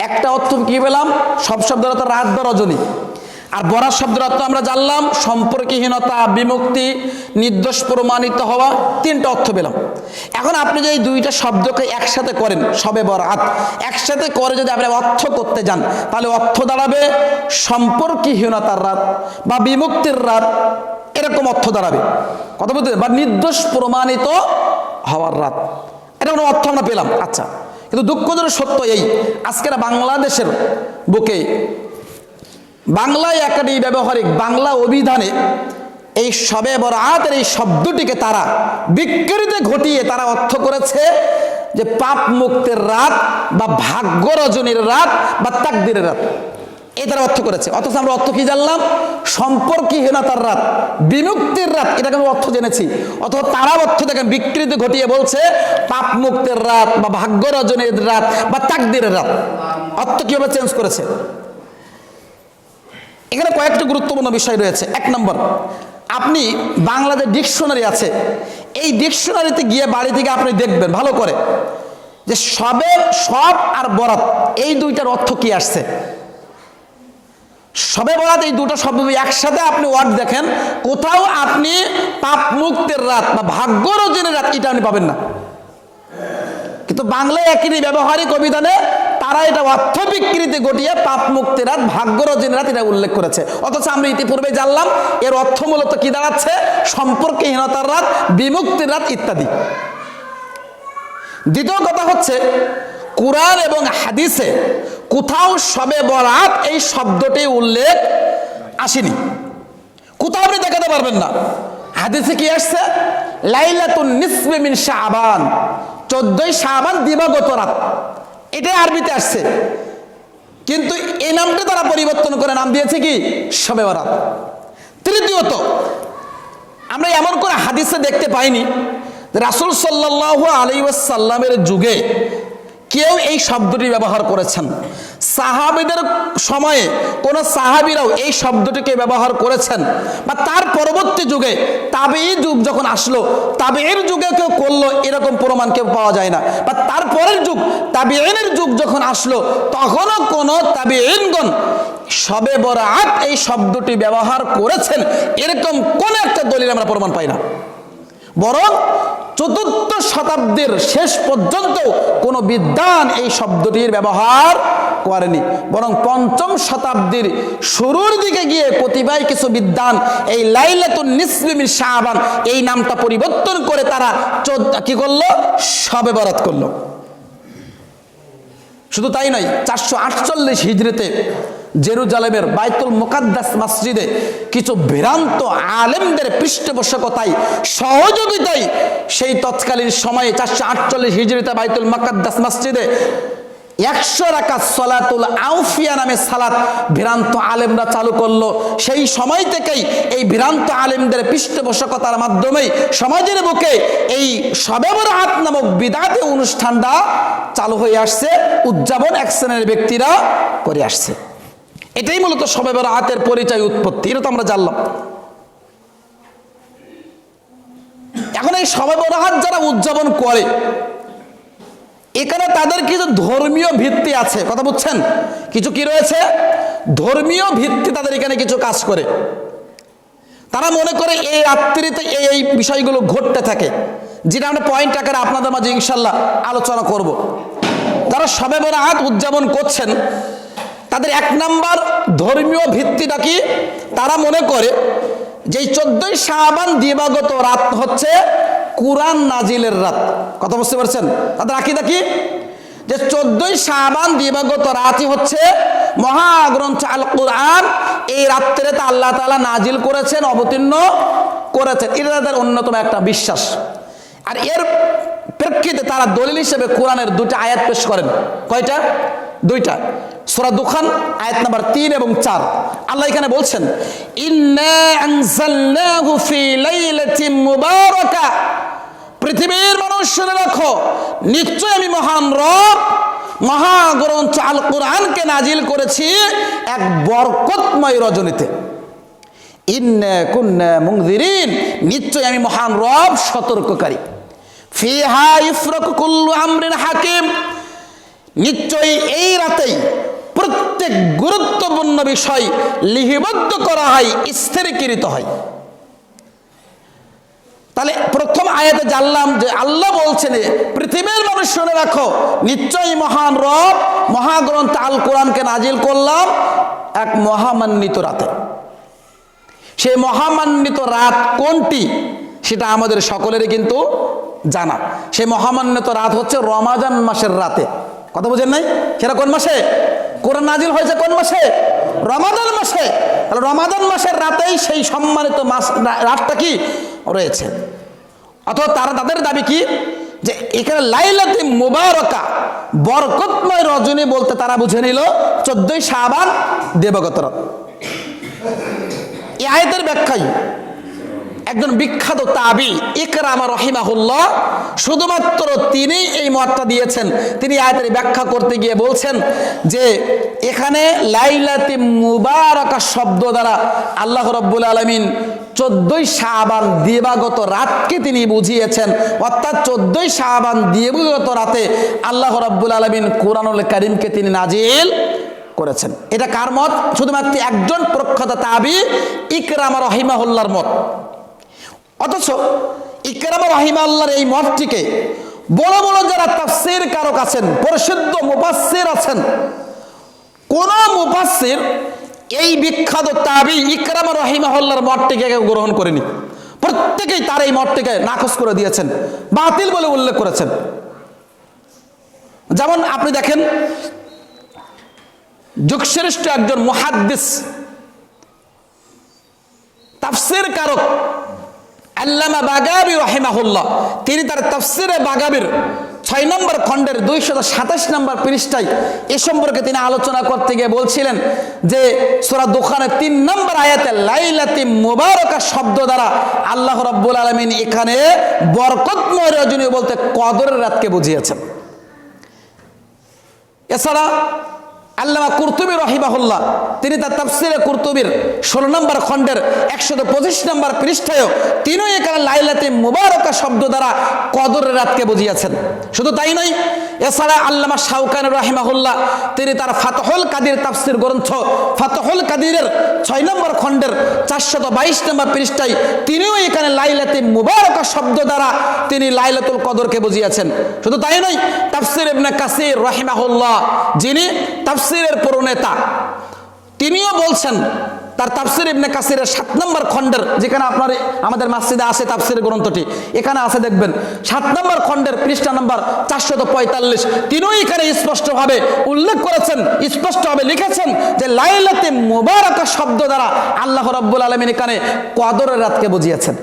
একটা অর্থ কি পেলাম? সব শব্দের অর্থ রাত বা রজনী। আর বরাত শব্দের অর্থ আমরা জানলাম সম্পর্কহীনতা, বিমুক্তি, নির্দোষ প্রমাণিত হওয়া। তিনটা অর্থ পেলাম। এখন আপনি যদি দুইটা শব্দকে একসাথে করেন, শবে বরাত একসাথে করে যদি আপনি অর্থ করতে যান, তাহলে অর্থ দাঁড়াবে সম্পর্কহীনতার রাত বা বিমুক্তির রাত, এরকম অর্থ দাঁড়াবে। কথা বলতে, বা নির্দোষ প্রমাণিত হওয়ার রাত, এটা কোনো অর্থ আমরা পেলাম। আচ্ছা, কিন্তু দুঃখজনক সত্য এই, আজকের বাংলাদেশের বুকে বাংলায় একাডেমি ব্যবহারিক বাংলা অভিধানে এই শবে বরাতের এই শব্দটিকে তারা বিকৃতি ঘটিয়ে তারা অর্থ করেছে যে পাপ মুক্তের রাত বা ভাগ্য রজনীর রাত বা তাকদীরের রাত, এই তারা অর্থ করেছে। অথচ আমরা অর্থ কি জানলাম? সম্পর্কহীনতার রাত, বিমুক্তির রাত, এটাকে আমি অর্থ জেনেছি। অথচ তারা অর্থ দেখেন বিকৃতি ঘটিয়ে বলছে পাপ মুক্তের রাত বা ভাগ্য রজনীর রাত বা তাকদীরের রাত। অর্থ কিভাবে চেঞ্জ করেছে? এখানে কয়েকটি গুরুত্বপূর্ণ বিষয় রয়েছে। এক নম্বর, আপনি বাংলাদেশ ডিকশনারি আছে, এই ডিকশনারিতে গিয়ে বাড়ি থেকে আপনি দেখবেন ভালো করে যে শবে, শব আর বরাত এই দুইটার অর্থ কি আসছে। শবে বরাত এই দুটো শব্দ একসাথে আপনি ওয়ার্ড দেখেন, কোথাও আপনি পাপ মুক্তের রাত বা ভাগ্য রজনীর রাত এটা আপনি পাবেন না। কিন্তু বাংলায় একই ব্যবহারিক অভিধানে তারা এটা অর্থ বিকৃতি ঘটিয়ে পাপ মুক্তির রাত, ভাগ্য রজনীর রাত এটা উল্লেখ করেছে। অথচ আমরা ইতিপূর্বে জানলাম এর অর্থ মূলত কি দাঁড়াচ্ছে? সম্পর্কহীনতার রাত, বিমুক্তির রাত ইত্যাদি। দ্বিতীয় কথা হচ্ছে, কুরআন এবং হাদিসে কোথাও শবে বরাত এই শব্দটি উল্লেখ আসেনি। কোথাও আপনি দেখাতে পারবেন না। হাদিসে কি আসছে? লাইলাতুন নিসফি মিন শাবান, 14ই শাবান দিবাগত রাত, এটাই আরবিতে আসছে। কিন্তু এই নামটা তারা পরিবর্তন করে নাম দিয়েছে কি? শবে বরাত। তৃতীয়ত, আমরা এমন করে হাদিসে দেখতে পাইনি রাসূল সাল্লাল্লাহু আলাইহি ওয়াসাল্লামের যুগে কেউ এই শব্দটি ব্যবহার করেছেন। সাহাবীদের সময়ে কোন সাহাবীরাও এই শব্দটিকে ব্যবহার করেছেন, বা তার পরবর্তী যুগে তাবেঈ যুগ যখন আসলো, তাবেঈর যুগে কেউ করলো এরকম প্রমাণ কেউ পাওয়া যায় না। বা তারপরের যুগ তাবেঈনের যুগ যখন আসলো, তখনও কোন তাবেঈনগণ শবে বরাত এই শব্দটি ব্যবহার করেছেন এরকম কোন একটা দলিল আমরা প্রমাণ পাই না। বরং 4র্থ শতাব্দীর শেষ পর্যন্ত কোনো বিদ্বান এই শব্দটির ব্যবহার করেনি। বরং 5ম শতাব্দীর শুরুর দিকে গিয়ে কতিপয় কিছু বিদ্বান এই লাইলাতুন নিসফি মিন শাবান এই নামটা পরিবর্তন করে তারা কি করলো? শবে বরাত করলো। শুধু তাই নয়, 448 হিজরিতে জেরুজালেমের বাইতুল মুকাদ্দাস মসজিদে কিছু ভ্রান্ত আলেমদের পৃষ্ঠপোষকতায় সহযোগিতায় সেই তৎকালীন সময়ে 448 হিজরিতে বাইতুল মুকাদ্দাস মসজিদে 100 রাকাত সালাতুল আউফিয়া নামে সালাত ভ্রান্ত আলেমরা চালু করলো। সেই সময় থেকেই এই ভ্রান্ত আলেমদের পৃষ্ঠপোষকতার মাধ্যমে সমাজের বুকে এই শবে বরাত নামক বিদআতি অনুষ্ঠানটা চালু হয়ে আসছে, উদযাপন এক শ্রেণীর ব্যক্তিরা করে আসছে। এটাই মূলত শবে বরাতের পরিচয়, উৎপত্তি, এটা তো আমরা জানলাম। এখন এই শবে বরাত যারা উদযাপন করে, এখানে তাদের কিছু ধর্মীয় ভিত্তি আছে, কথা বুঝছেন? কিছু কি রয়েছে? ধর্মীয় ভিত্তি তাদের এখানে কিছু কাজ করে। তারা মনে করে এই রাত্রিতে এই বিষয়গুলো ঘটতে থাকে, যেটা আমরা পয়েন্ট আকারে আপনাদের মাঝে ইনশাল্লাহ আলোচনা করব। যারা শবে বরাত উদযাপন করছেন, তাদের 1 নাম্বার ধর্মীয় ভিত্তিটা কি? তারা মনে করে যে 14ই শাবান দিবাগত রাত হচ্ছে কুরআন নাজিলের রাত। কথা বুঝতে পারছেন? তাদের আকীদা কি? যে 14ই শাবান দিবাগত রাতই হচ্ছে মহাগ্রন্থ আল কুরআন, এই রাত্রিতে আল্লাহ তাআলা নাজিল করেছেন, অবতীর্ণ করেছেন। এটা তাদের অন্যতম একটা বিশ্বাস। আর এর প্রেক্ষিতে তারা দলিল হিসেবে কোরআনের 2টা আয়াত পেশ করেন। কয়টা? 2টা। সূরা দুখান আয়াত নাম্বার 3 এবং 4। আল্লাহ এখানে বলছেন, ইন্না আনজালনাহু ফি লাইলাতিন মুবারাকা, পৃথিবীর মানুষ শুনে রাখো, নিশ্চয় আমি মহান রব মহাগ্রন্থ আল কুরআনকে নাজিল করেছি এক বরকতময় রজনীতে। ইন্না কুন্না মুনজিরিন, নিশ্চয় আমি মহান রব সতর্ককারী। ফিহা ইফরাকু কুল্লু আমরিন হাকিম, নিশ্চয়ই এই রাতেই প্রত্যেক গুরুত্বপূর্ণ বিষয় লিপিবদ্ধ করা হয়, স্থিরীকৃত হয়। তাহলে প্রথম আয়াতে জানলাম যে আল্লাহ বলছেন পৃথিবীর মানুষ শুনে রাখো, নিশ্চয়ই মহান রব মহাগ্রন্থ আল কোরআনকে নাজিল করলাম এক মহামান্বিত রাতে। সেই মহামান্বিত রাত কোনটি সেটা আমাদের সকলেরই কিন্তু জানা। সেই মহামান্বিত রাত হচ্ছে রমাজান মাসের রাতে। কথা বুঝেন নাই? সেটা কোন মাসে কোরআন নাজিল হয়েছে? কোন মাসে? রমাদান মাসে। তাহলে রমাদান মাসের রাতেই সেই সম্মানিত মাস রাতটা কি রয়েছে। অথবা তাদের দাবি কি যে এখানে লাইলাতে মুবারাকা, বরকতময় রজনী বলতে তারা বুঝে নিল 14ই শাবান দিবাগত রাত। এই আয়াতের ব্যাখ্যায় একজন বিখ্যাত তাবি ইকরামা রাহিমাহুল্লাহ, শুধুমাত্র তিনি এই মতটা দিয়েছেন। তিনি আয়াতের ব্যাখ্যা করতে গিয়ে বলছেন যে এখানে লাইলাতে মুবারাকা শব্দ দ্বারা আল্লাহ রাব্বুল আলামিন 14ই শাবান দিবাগত রাতকে তিনি বুঝিয়েছেন। অর্থাৎ 14ই শাবান দিবাগত রাতে আল্লাহ রাব্বুল আলামিন কোরআনুল কারীমকে তিনি নাজিল করেছেন। এটা কার মত? শুধুমাত্র একজন প্রখ্যাত তাবি ইকরামা রাহিমাহুল্লাহর মত। অথচ ইকরামা রাহিমাহুল্লাহর এই মতটিকে বড় বড় যারা তাফসীর কারক আছেন, প্রসিদ্ধ মুফাসসির আছেন, কোন মুফাসসির এই বিখ্যাত তাবি ইকরামা রাহিমাহুল্লাহর মতটিকে গ্রহণ করেনি। প্রত্যেকেই তার এই মতটিকে নাকচ করে দিয়েছেন, বাতিল বলে উল্লেখ করেছেন। যেমন আপনি দেখেন, যুগশ্রেষ্ঠ একজন মুহাদ্দিস তাফসীর কারক আল্লামা বাগাবী রাহিমাহুল্লাহ, তিনি তার তাফসীরে বাগাবীর 6 নম্বর খণ্ডের 227 নম্বর পৃষ্ঠায় এ সম্পর্কে তিনি আলোচনা করতে গিয়ে বলছিলেন যে সূরা দুখানের 3 নম্বর আয়াতে লাইলাতি মুবারাকা শব্দ দ্বারা আল্লাহ রাব্বুল আলামিন এখানে বরকতময় রজনী বলতে কদরের রাতকে বুঝিয়েছেন। এছাড়া আল্লামা কুরতুবী রাহিমাহুল্লাহ, তিনি তার তাফসীরে কুরতুবীর 16 নম্বর খণ্ডের 125 নম্বর পৃষ্ঠায়ও তিনিও এখানে লাইলাতে মুবারাকা শব্দ দ্বারা কদরের রাতকে বুঝিয়েছেন। শুধু তাই নয়, এছাড়া আল্লামা শাওকানী রাহিমাহুল্লাহ, তিনি তার ফাতহুল কাদির তাফসীর গ্রন্থ ফাতহুল কাদিরের 6 নম্বর খণ্ডের 422 নম্বর পৃষ্ঠায় তিনিও এখানে লাইলাতে মুবারাকা শব্দ দ্বারা তিনি লাইলাতুল কদরকে বুঝিয়েছেন। শুধু তাই নয়, তাফসীর ইবনে কাসির রাহিমাহুল্লাহ, যিনি তাফসীরের প্রণেতা, তিনিও বলছেন তার তাফসির ইবনে কাসিরের 7 নম্বর খণ্ডের, যেখানে আপনার আমাদের মসজিদে আছে তাফসিরের গ্রন্থটি, এখানে আছে দেখবেন 7 নম্বর খণ্ডের পৃষ্ঠা নম্বর 445, তিনিও এখানে স্পষ্টভাবে উল্লেখ করেছেন, স্পষ্টভাবে লিখেছেন যে লাইলাতুল মুবারাকা শব্দ দ্বারা আল্লাহ রাব্বুল আলামিন এখানে কদরের রাতকে বুঝিয়েছেন।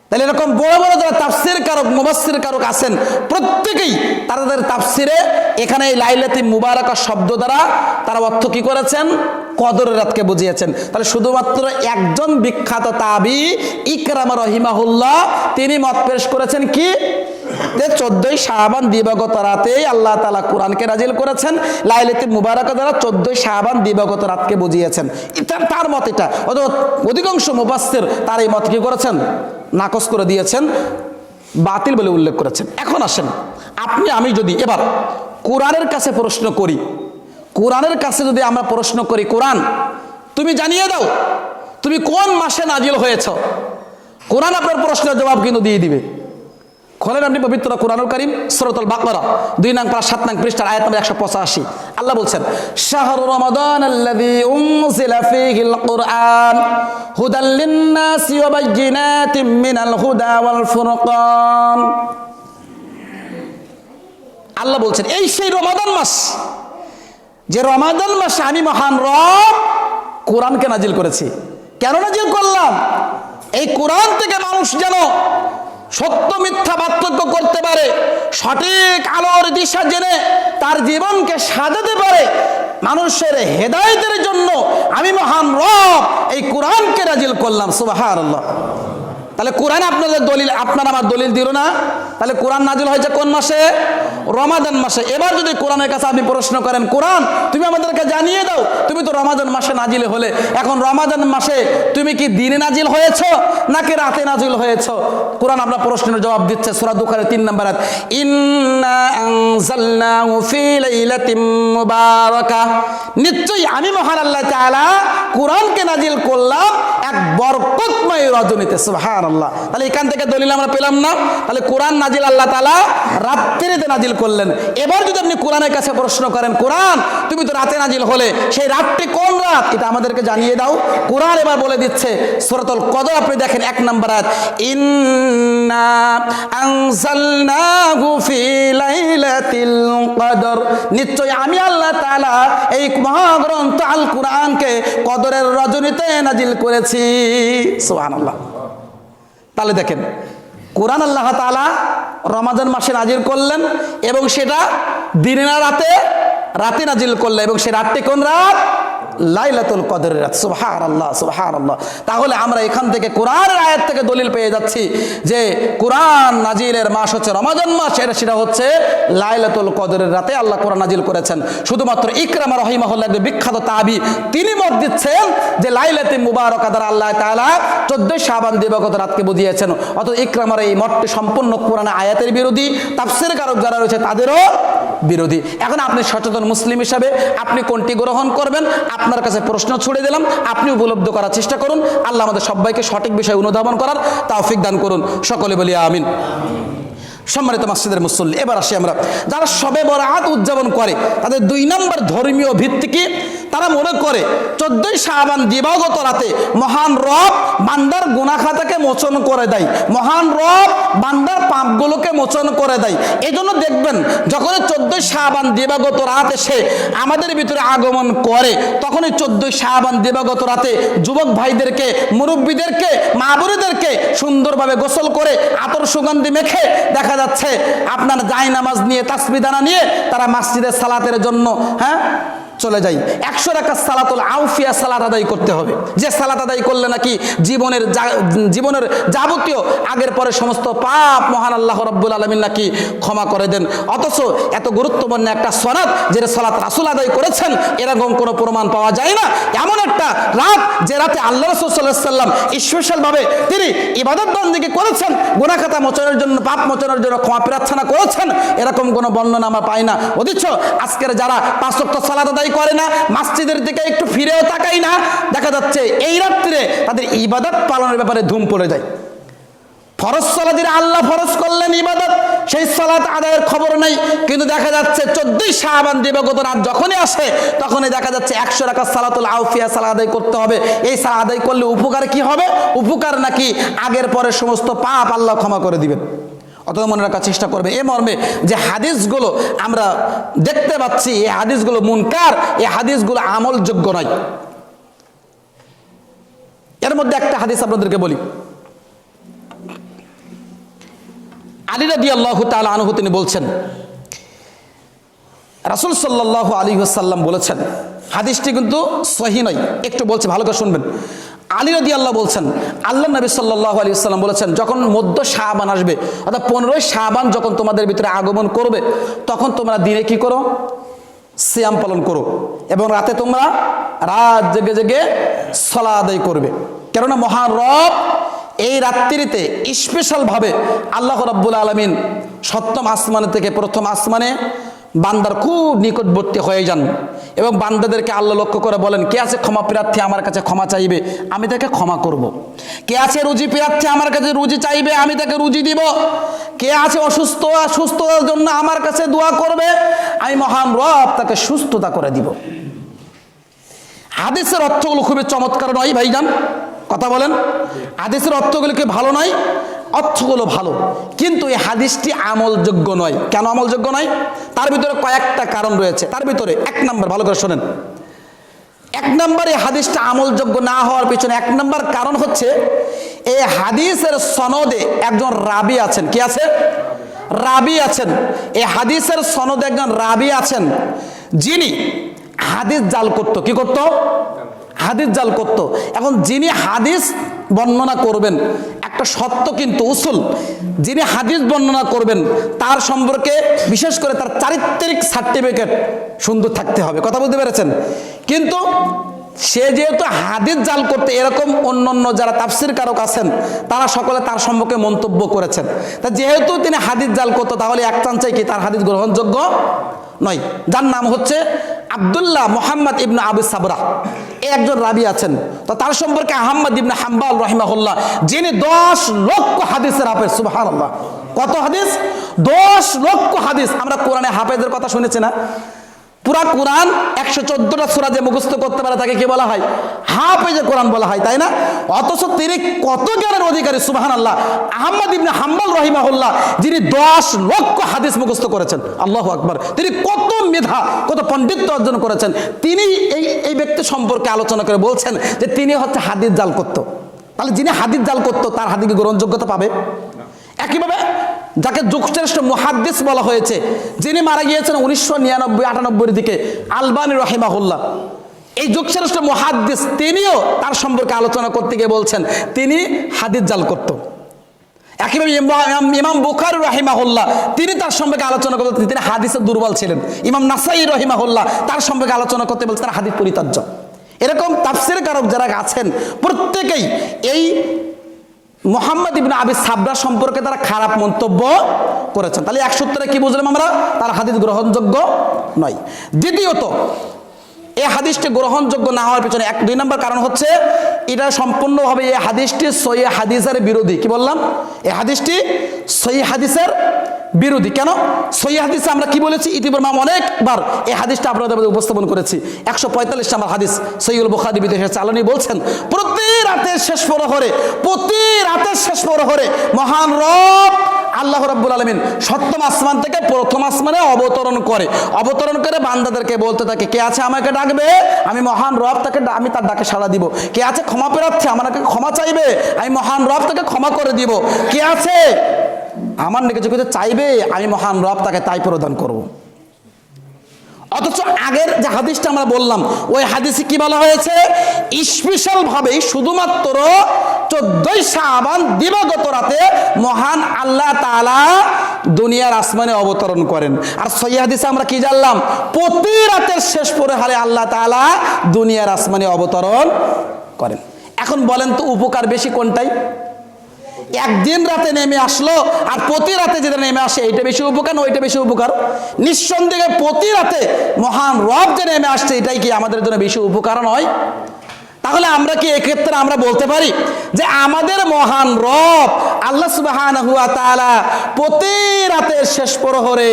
তাহলে এরকম বড় বড় যারা তাফসির কারক, মুফাসসির কারক আছেন, প্রত্যেকেই তাদের তাফসিরে এখানে এই লাইলাতুল মুবারাকা শব্দ দ্বারা তারা অর্থ কি করেছেন? কদরের রাতকে বুঝিয়েছেন। তাহলে শুধুমাত্র একজন বিখ্যাত তাবি ইকরামা রহিমাহুল্লাহ তিনি মত পেশ করেছেন কি, যে 14ই শাবান দিবাগত রাতেই আল্লাহ তাআলা কোরআনকে নাজিল করেছেন, লাইলাতুল মুবারাকা দ্বারা 14ই শাবান দিবাগত রাতকে বুঝিয়েছেন। তার মত এটা। অধিকাংশ মুফাসসির তার এই মত কি করেছেন? নাকচ করে দিয়েছেন, বাতিল বলে উল্লেখ করেছেন। এখন আসেন, আপনি আমি যদি এবার কোরআনের কাছে প্রশ্ন করি, কোরআনের কাছে যদি আমরা প্রশ্ন করি, কোরআন তুমি জানিয়ে দাও তুমি কোন মাসে নাজিল হয়েছ, কোরআন আপনার প্রশ্নের জবাব কিন্তু দিয়ে দিবে। খোলেন আপনি পবিত্র কোরআনুল কারীম সূরাতুল বাকারা 2 নং পারা 7 নং পৃষ্ঠার আয়াত নম্বর 185। আল্লাহ বলছেন, শাহরু রমাদান আল্লাযী উনজিলা ফীহিল কুরআন হুদাল লিন-নাসি ওয়া বায়্যিনাতিম মিনাল হুদা ওয়াল ফুরকান। আল্লাহ বলছেন এই সেই রমাদান মাস, যে রমাদান মাসে আমি মহান রব কোরআনকে নাজিল করেছি। কেন নাজিল করলাম? এই কোরআন থেকে মানুষ যেন সত্য মিথ্যা পার্থক্য করতে পারে, সঠিক আলোর দিশা জেনে তার জীবনকে সাজাতে পারে। মানুষের হেদায়েতের জন্য আমি মহান রব এই কোরআনকে নাজিল করলাম। সুবহানাল্লাহ। তাহলে কোরআন আপনাদের দলিল, আপনার আমার দলিল দিল না? তাহলে কোরআন নাজিল হয়েছে কোন মাসে? রমাদান মাসে। এবার যদি কোরআনের কাছে আপনি প্রশ্ন করেন, কোরআন তুমি আমাদেরকে জানিয়ে দাও তুমি তো রমাদান মাসে নাজিল হলে, এখন রমাদান মাসে তুমি কি দিনে নাজিল হয়েছ নাকি রাতে নাজিল হয়েছ? কোরআন আপনার প্রশ্নের জবাব দিচ্ছে সূরা দুখারের 3 নম্বর আয়াত, ইন্না আনজালনাহু ফি লাইলাতিন মুবারাকাহ, নিশ্চয়ই আমি মহান আল্লাহ তাআলা কোরআনকে নাজিল করলাম এক বরকতময় রজনীতে। সুবহানাল্লাহ। তাহলে এখান থেকে দলিল আমরা পেলাম না? তাহলে কোরআন নাজিল আল্লাহ তাআলা রাত্রিতে নাজিল করলেন। এবার যদি আপনি কোরআনের কাছে প্রশ্ন করেন, কোরআন তুমি তো রাতে নাজিল হলে, সেই রাতটি কোন রাত এটা আমাদেরকে জানিয়ে দাও। কোরআন এবার বলে দিচ্ছে সূরাতুল কদর, আপনি দেখেন 1 নম্বর আয়াত, ইন্না আনজালনাহু ফি লাইলাতিল কদর, নিশ্চয়ই আমি আল্লাহ তাআলা এই মহাগ্রন্থ আল কোরআনকে কদরের রজনীতে নাজিল করেছি। সুবহানাল্লাহ। তাহলে দেখেন কোরআন আল্লাহ তাআলা রমাদান মাসে নাজিল করলেন এবং সেটা দিনে না রাতে? রাতে নাজিল করলেন, এবং সেই রাতটি কোন রাত? লাইলাতুল কদরের রাত। সুবহানাল্লাহ, সুবহানাল্লাহ। তাহলে আমরা এখান থেকে কোরআনের আয়াত থেকে দলিল পেয়ে যাচ্ছি যে কোরআন নাজিলের মাস হচ্ছে রমাদান মাস, সেটা হচ্ছে লাইলাতুল কদরের রাতে আল্লাহ কোরআন নাজিল করেছেন। শুধুমাত্র ইকরামা রহিমাহুল্লাহ একজন বিখ্যাত তাবি তিনি মত দিচ্ছেন যে লাইলাতুল মুবারাকা দ্বারা আল্লাহ তাআলা 14 শাবান দিবাগত রাতকে বুঝিয়েছেন। অত ইকরামার এই মতটি সম্পূর্ণ কোরআন আয়াতের বিরোধী, তাফসীর কারক যারা রয়েছে তাদেরও বিরোধী। এখন আপনি সচেতন মুসলিম হিসাবে আপনি কোনটি গ্রহণ করবেন? আপনার কাছে প্রশ্ন ছুড়ে দিলাম, আপনি উপলব্ধি করার চেষ্টা করুন। আল্লাহ আমাদের সবাইকে সঠিক বিষয় অনুধাবন করার তৌফিক দান করুন। সকলে বলি আমিন। সম্মানিত মসজিদের মুসল্লি, এবার আসি আমরা যারা শবে বরাত উদযাপন করে তাদের 2 নম্বর ধর্মীয় ভিত্তি কি? তারা মনে করে 14ই শাবান দিবাগত রাতে মহান রব বান্দার গুনাহ খাতাকে মোচন করে দেয়, মহান রব বান্দার পাপগুলোকে মোচন করে দেয়। এই জন্য দেখবেন যখন 14ই শাবান দিবাগত রাত এসে আমাদের ভিতরে আগমন করে, তখনই 14ই শাবান দিবাগত রাতে যুবক ভাইদেরকে, মুরব্বীদেরকে, মা বোনেদেরকে সুন্দরভাবে গোসল করে আতর সুগন্ধি মেখে দেখা যাচ্ছে আপনার জায়নামাজ নিয়ে, তাসবিহ দানা নিয়ে তারা মসজিদে সালাতের জন্য চলে যাই। 100 রাকাত সালাতুল আউফিয়া সালাত আদায় করতে হবে, যে সালাত আদায় করলে নাকি জীবনের যাবতীয় আগের পরে সমস্ত পাপ মহান আল্লাহ রাব্বুল আলামিন নাকি ক্ষমা করে দেন। অথচ এত গুরুত্বপূর্ণ একটা সালাত, যেটা সালাত রাসূল আদায় করেছেন, এরকম কোনো প্রমাণ পাওয়া যায় না। এমন একটা রাত যে রাতে আল্লাহ রাসূল সাল্লাল্লাহু আলাইহি ওয়াসাল্লাম স্পেশাল ভাবে তিনি ইবাদত বন্দেগী করেছেন, গুনাহ খাতা মোচনের জন্য, পাপ মোচনের জন্য ক্ষমা প্রার্থনা করেছেন, এরকম কোনো বর্ণনা আমরা পাই না। অথচ আজকের যারা 5 ওয়াক্ত সালাত আদায় করে না, মসজিদের দিকে একটু ফিরেও তাকাই না, দেখা যাচ্ছে এই রাত্রে তাদের ইবাদত পালনের ব্যাপারে ধুম পড়ে যায়। ফরজ সালাত আল্লাহ ফরজ করলেন ইবাদত, সেই সালাত আদায়ের খবর নেই, কিন্তু দেখা যাচ্ছে 14ই শাবান দিবাগত রাত যখনই আসে তখনই দেখা যাচ্ছে 100 রাকাত সালাতুল আউফিয়া সালাত আদায় করতে হবে। এই সালাত আদায় করলে উপকার কি হবে? উপকার নাকি আগের পরের সমস্ত পাপ আল্লাহ ক্ষমা করে দিবেন। অত মনে রাখার চেষ্টা করবে। এ মর্মে যে হাদিসগুলো আমরা দেখতে পাচ্ছি, এই হাদিসগুলো মুনকার, এই হাদিসগুলো আমলযোগ্য নয়। এর মধ্যে একটা হাদিস আপনাদেরকে বলি। আলী রাদিয়াল্লাহু তাআলা আনহু তিনি বলছেন, রাসূল সাল্লাল্লাহু আলাইহি ওয়াসাল্লাম বলেছেন, হাদিসটি কিন্তু সহিহ নয়, একটু বলছি ভালো করে শুনবেন। আলী রাদিয়াল্লাহু বলছেন, আল্লাহ নবী সাল্লাল্লাহু আলাইহি ওয়াসাল্লাম বলেছেন, যখন মধ্য শাবান আসবে অর্থাৎ 15ই শাবান যখন তোমাদের ভিতরে আগমন করবে, তখন তোমরা দিনে কি করো? সিয়াম পালন করো, এবং রাতে তোমরা রাত জেগে জেগে সালাত আদায় করবে। কেননা মহান রব এই রাত্রিতে স্পেশালভাবে আল্লাহ রাব্বুল আলামিন সপ্তম আসমানে থেকে প্রথম আসমানে বান্দার খুব নিকটবর্তী হয়ে যান, এবং বান্দাদেরকে আল্লাহ লক্ষ্য করে বলেন, কে আছে ক্ষমা প্রার্থী আমার কাছে ক্ষমা চাইবে, আমি তাকে ক্ষমা করব। কে আছে রুজি প্রার্থী আমার কাছে রুজি চাইবে, আমি তাকে রুজি দিব। কে আছে অসুস্থ, সুস্থতার জন্য আমার কাছে দোয়া করবে, আমি মহান রব তাকে সুস্থতা করে দিব। হাদিসের অর্থগুলো খুবই চমৎকার নয় ভাইজান? কথা বলেন, হাদিসের অর্থগুলো কি ভালো নয়? অর্থগুলো ভালো, কিন্তু এই হাদিসটি আমলযোগ্য নয়। কেন আমলযোগ্য নয়? তার ভিতরে কয়েকটা কারণ রয়েছে। তার ভিতরে 1 নম্বর, ভালো করে শোনেন, 1 নম্বর এই হাদিসটা আমলযোগ্য না হওয়ার পিছনে 1 নম্বর কারণ হচ্ছে, এই হাদিসের সনদে একজন রাবি আছেন। কি আছে? রাবি আছেন। এই হাদিসের সনদে একজন রাবি আছেন, যিনি হাদিস জাল করতো। কি করতো? হাদিস জাল করতো। এখন যিনি হাদিস বর্ণনা করবেন, একটা সত্য কিন্তু উসুল, যিনি হাদিস বর্ণনা করবেন তার সম্পর্কে বিশেষ করে তার চারিত্রিক সার্টিফিকেট সুন্দর থাকতে হবে। কথা বলতে পেরেছেন? কিন্তু সে যেহেতু হাদিস জাল করতে, এরকম অন্যান্য যারা তাফসীর কারক আছেন তারা সকলে তার সম্পর্কে মন্তব্য করেছেন। তা যেহেতু তিনি হাদিস জাল করতো, তাহলে এক চান্সে কি তার হাদিস গ্রহণযোগ্য নয়। যার নাম হচ্ছে আব্দুল্লাহ মুহাম্মদ ইবনে আবু সাবরা, এই একজন রাবি আছেন। তো তার সম্পর্কে আহমদ ইবনে হাম্বাল রাহিমাহুল্লাহ, যিনি 10 লক্ষ হাদিসের হাফেজ। সুবহানাল্লাহ! কত হাদিস? 10 লক্ষ হাদিস। আমরা কোরআনে হাফেজের কথা শুনেছি না? পুরা কোরআন 114টা সূরা যে মুখস্থ করতে পারে তাকে কি বলা হয়? হাফেজে কোরআন বলা হয়, তাই না? অথচ তিনি কত জ্ঞানের অধিকারী! সুবহানাল্লাহ! আহমদ ইবনে হাম্বাল রাহিমাহুল্লাহ, যিনি 10 লক্ষ হাদিস মুখস্থ করেছেন। আল্লাহু আকবার! তিনি কত মেধা, কত পণ্ডিত্য অর্জন করেছেন। তিনি এই ব্যক্তি সম্পর্কে আলোচনা করে বলছেন যে তিনি হচ্ছে হাদিস জাল করত। তাহলে যিনি হাদিস জাল করত তার হাদিস গ্রহণযোগ্যতা পাবে? একইভাবে যাকে যুগশ্রেষ্ঠ মুহাদ্দিস বলা হয়েছে, যিনি মারা গিয়েছেন 1999-98 দিকে, আলবানী রাহিমাহুল্লাহ, এই যুগশ্রেষ্ঠ মুহাদ্দিস, তিনিও তার সম্পর্কে আলোচনা করতে গিয়ে বলছেন তিনি হাদিস জাল করত। একইভাবে ইমাম বুখারী রাহিমাহুল্লাহ, তিনি তার সম্পর্কে আলোচনা করতেন তিনি হাদিসে দুর্বল ছিলেন। ইমাম নাসাই রাহিমাহুল্লাহ তার সম্পর্কে আলোচনা করতে বলছেন তার হাদিস পরিত্যাজ্য। এরকম তাফসীর কারক যারা আছেন প্রত্যেকেই এই মুহাম্মদ ইবনে আবি সাবরা সম্পর্কে তারা খারাপ মন্তব্য করেছেন। তাহলে 1 সূত্রে কি বুঝলাম আমরা? তার হাদিস গ্রহণযোগ্য নয়। দ্বিতীয়ত, এই হাদিসটি গ্রহণযোগ্য না হওয়ার পিছনে 2 নম্বর কারণ হচ্ছে, এটা সম্পূর্ণভাবে এই হাদিসটি সহিহ হাদিসের বিরোধী। কি বললাম? এই হাদিসটি সহিহ হাদিসের বিরোধী। কেন? সহিহ হাদিসে আমরা কি বলেছি ইতিপূর্বে অনেকবার এই হাদিসটা আপনাদের মধ্যে উপস্থাপন করেছি। 145 নম্বর হাদিস সহিহুল বুখারী বিদেশে চালানি বলছেন, প্রতি রাতের শেষ প্রহরে মহান রব আল্লাহ রাব্বুল আলামিন সপ্তম আসমান থেকে প্রথম আসমানে অবতরণ করে বান্দাদেরকে বলতে থাকে, কে আছে আমাকে ডাকবে, আমি মহান রব তাকে আমি তার ডাকে সাড়া দিব। কে আছে ক্ষমা প্রার্থী, আমাকে ক্ষমা চাইবে, আমি মহান রব তাকে ক্ষমা করে দিব। কে আছে আমার নিকট কিছু চাইবে, আমি মহান রব তাকে তাই প্রদান করব। অথচ আগের যে হাদিসটা আমরা বললাম, ওই হাদিসে কি বলা হয়েছে? স্পেশাল ভাবে শুধুমাত্র 14ই শাবান দিবাগত রাতে মহান আল্লাহ তাআলা দুনিয়ার আসমানে অবতরণ করেন। আর সহিহ হাদিসে আমরা কি জানলাম? প্রতি রাতের শেষ প্রহরে আল্লাহ তাআলা দুনিয়ার আসমানে অবতরণ করেন। এখন বলেন তো উপকার বেশি কোনটাই? একদিন রাতে নেমে আসলো আর প্রতি রাতে যেটা নেমে আসে, এইটা বেশি উপকার না ওইটা বেশি উপকার? নিঃসন্দেহে প্রতি রাতে মহান রব যে নেমে আসছে এটাই কি আমাদের জন্য বেশি উপকার নয়? তাহলে আমরা কি এক্ষেত্রে আমরা বলতে পারি যে আমাদের মহান রব আল্লাহ সুবহানাহু ওয়া তাআলা প্রতি রাতের শেষ প্রহরে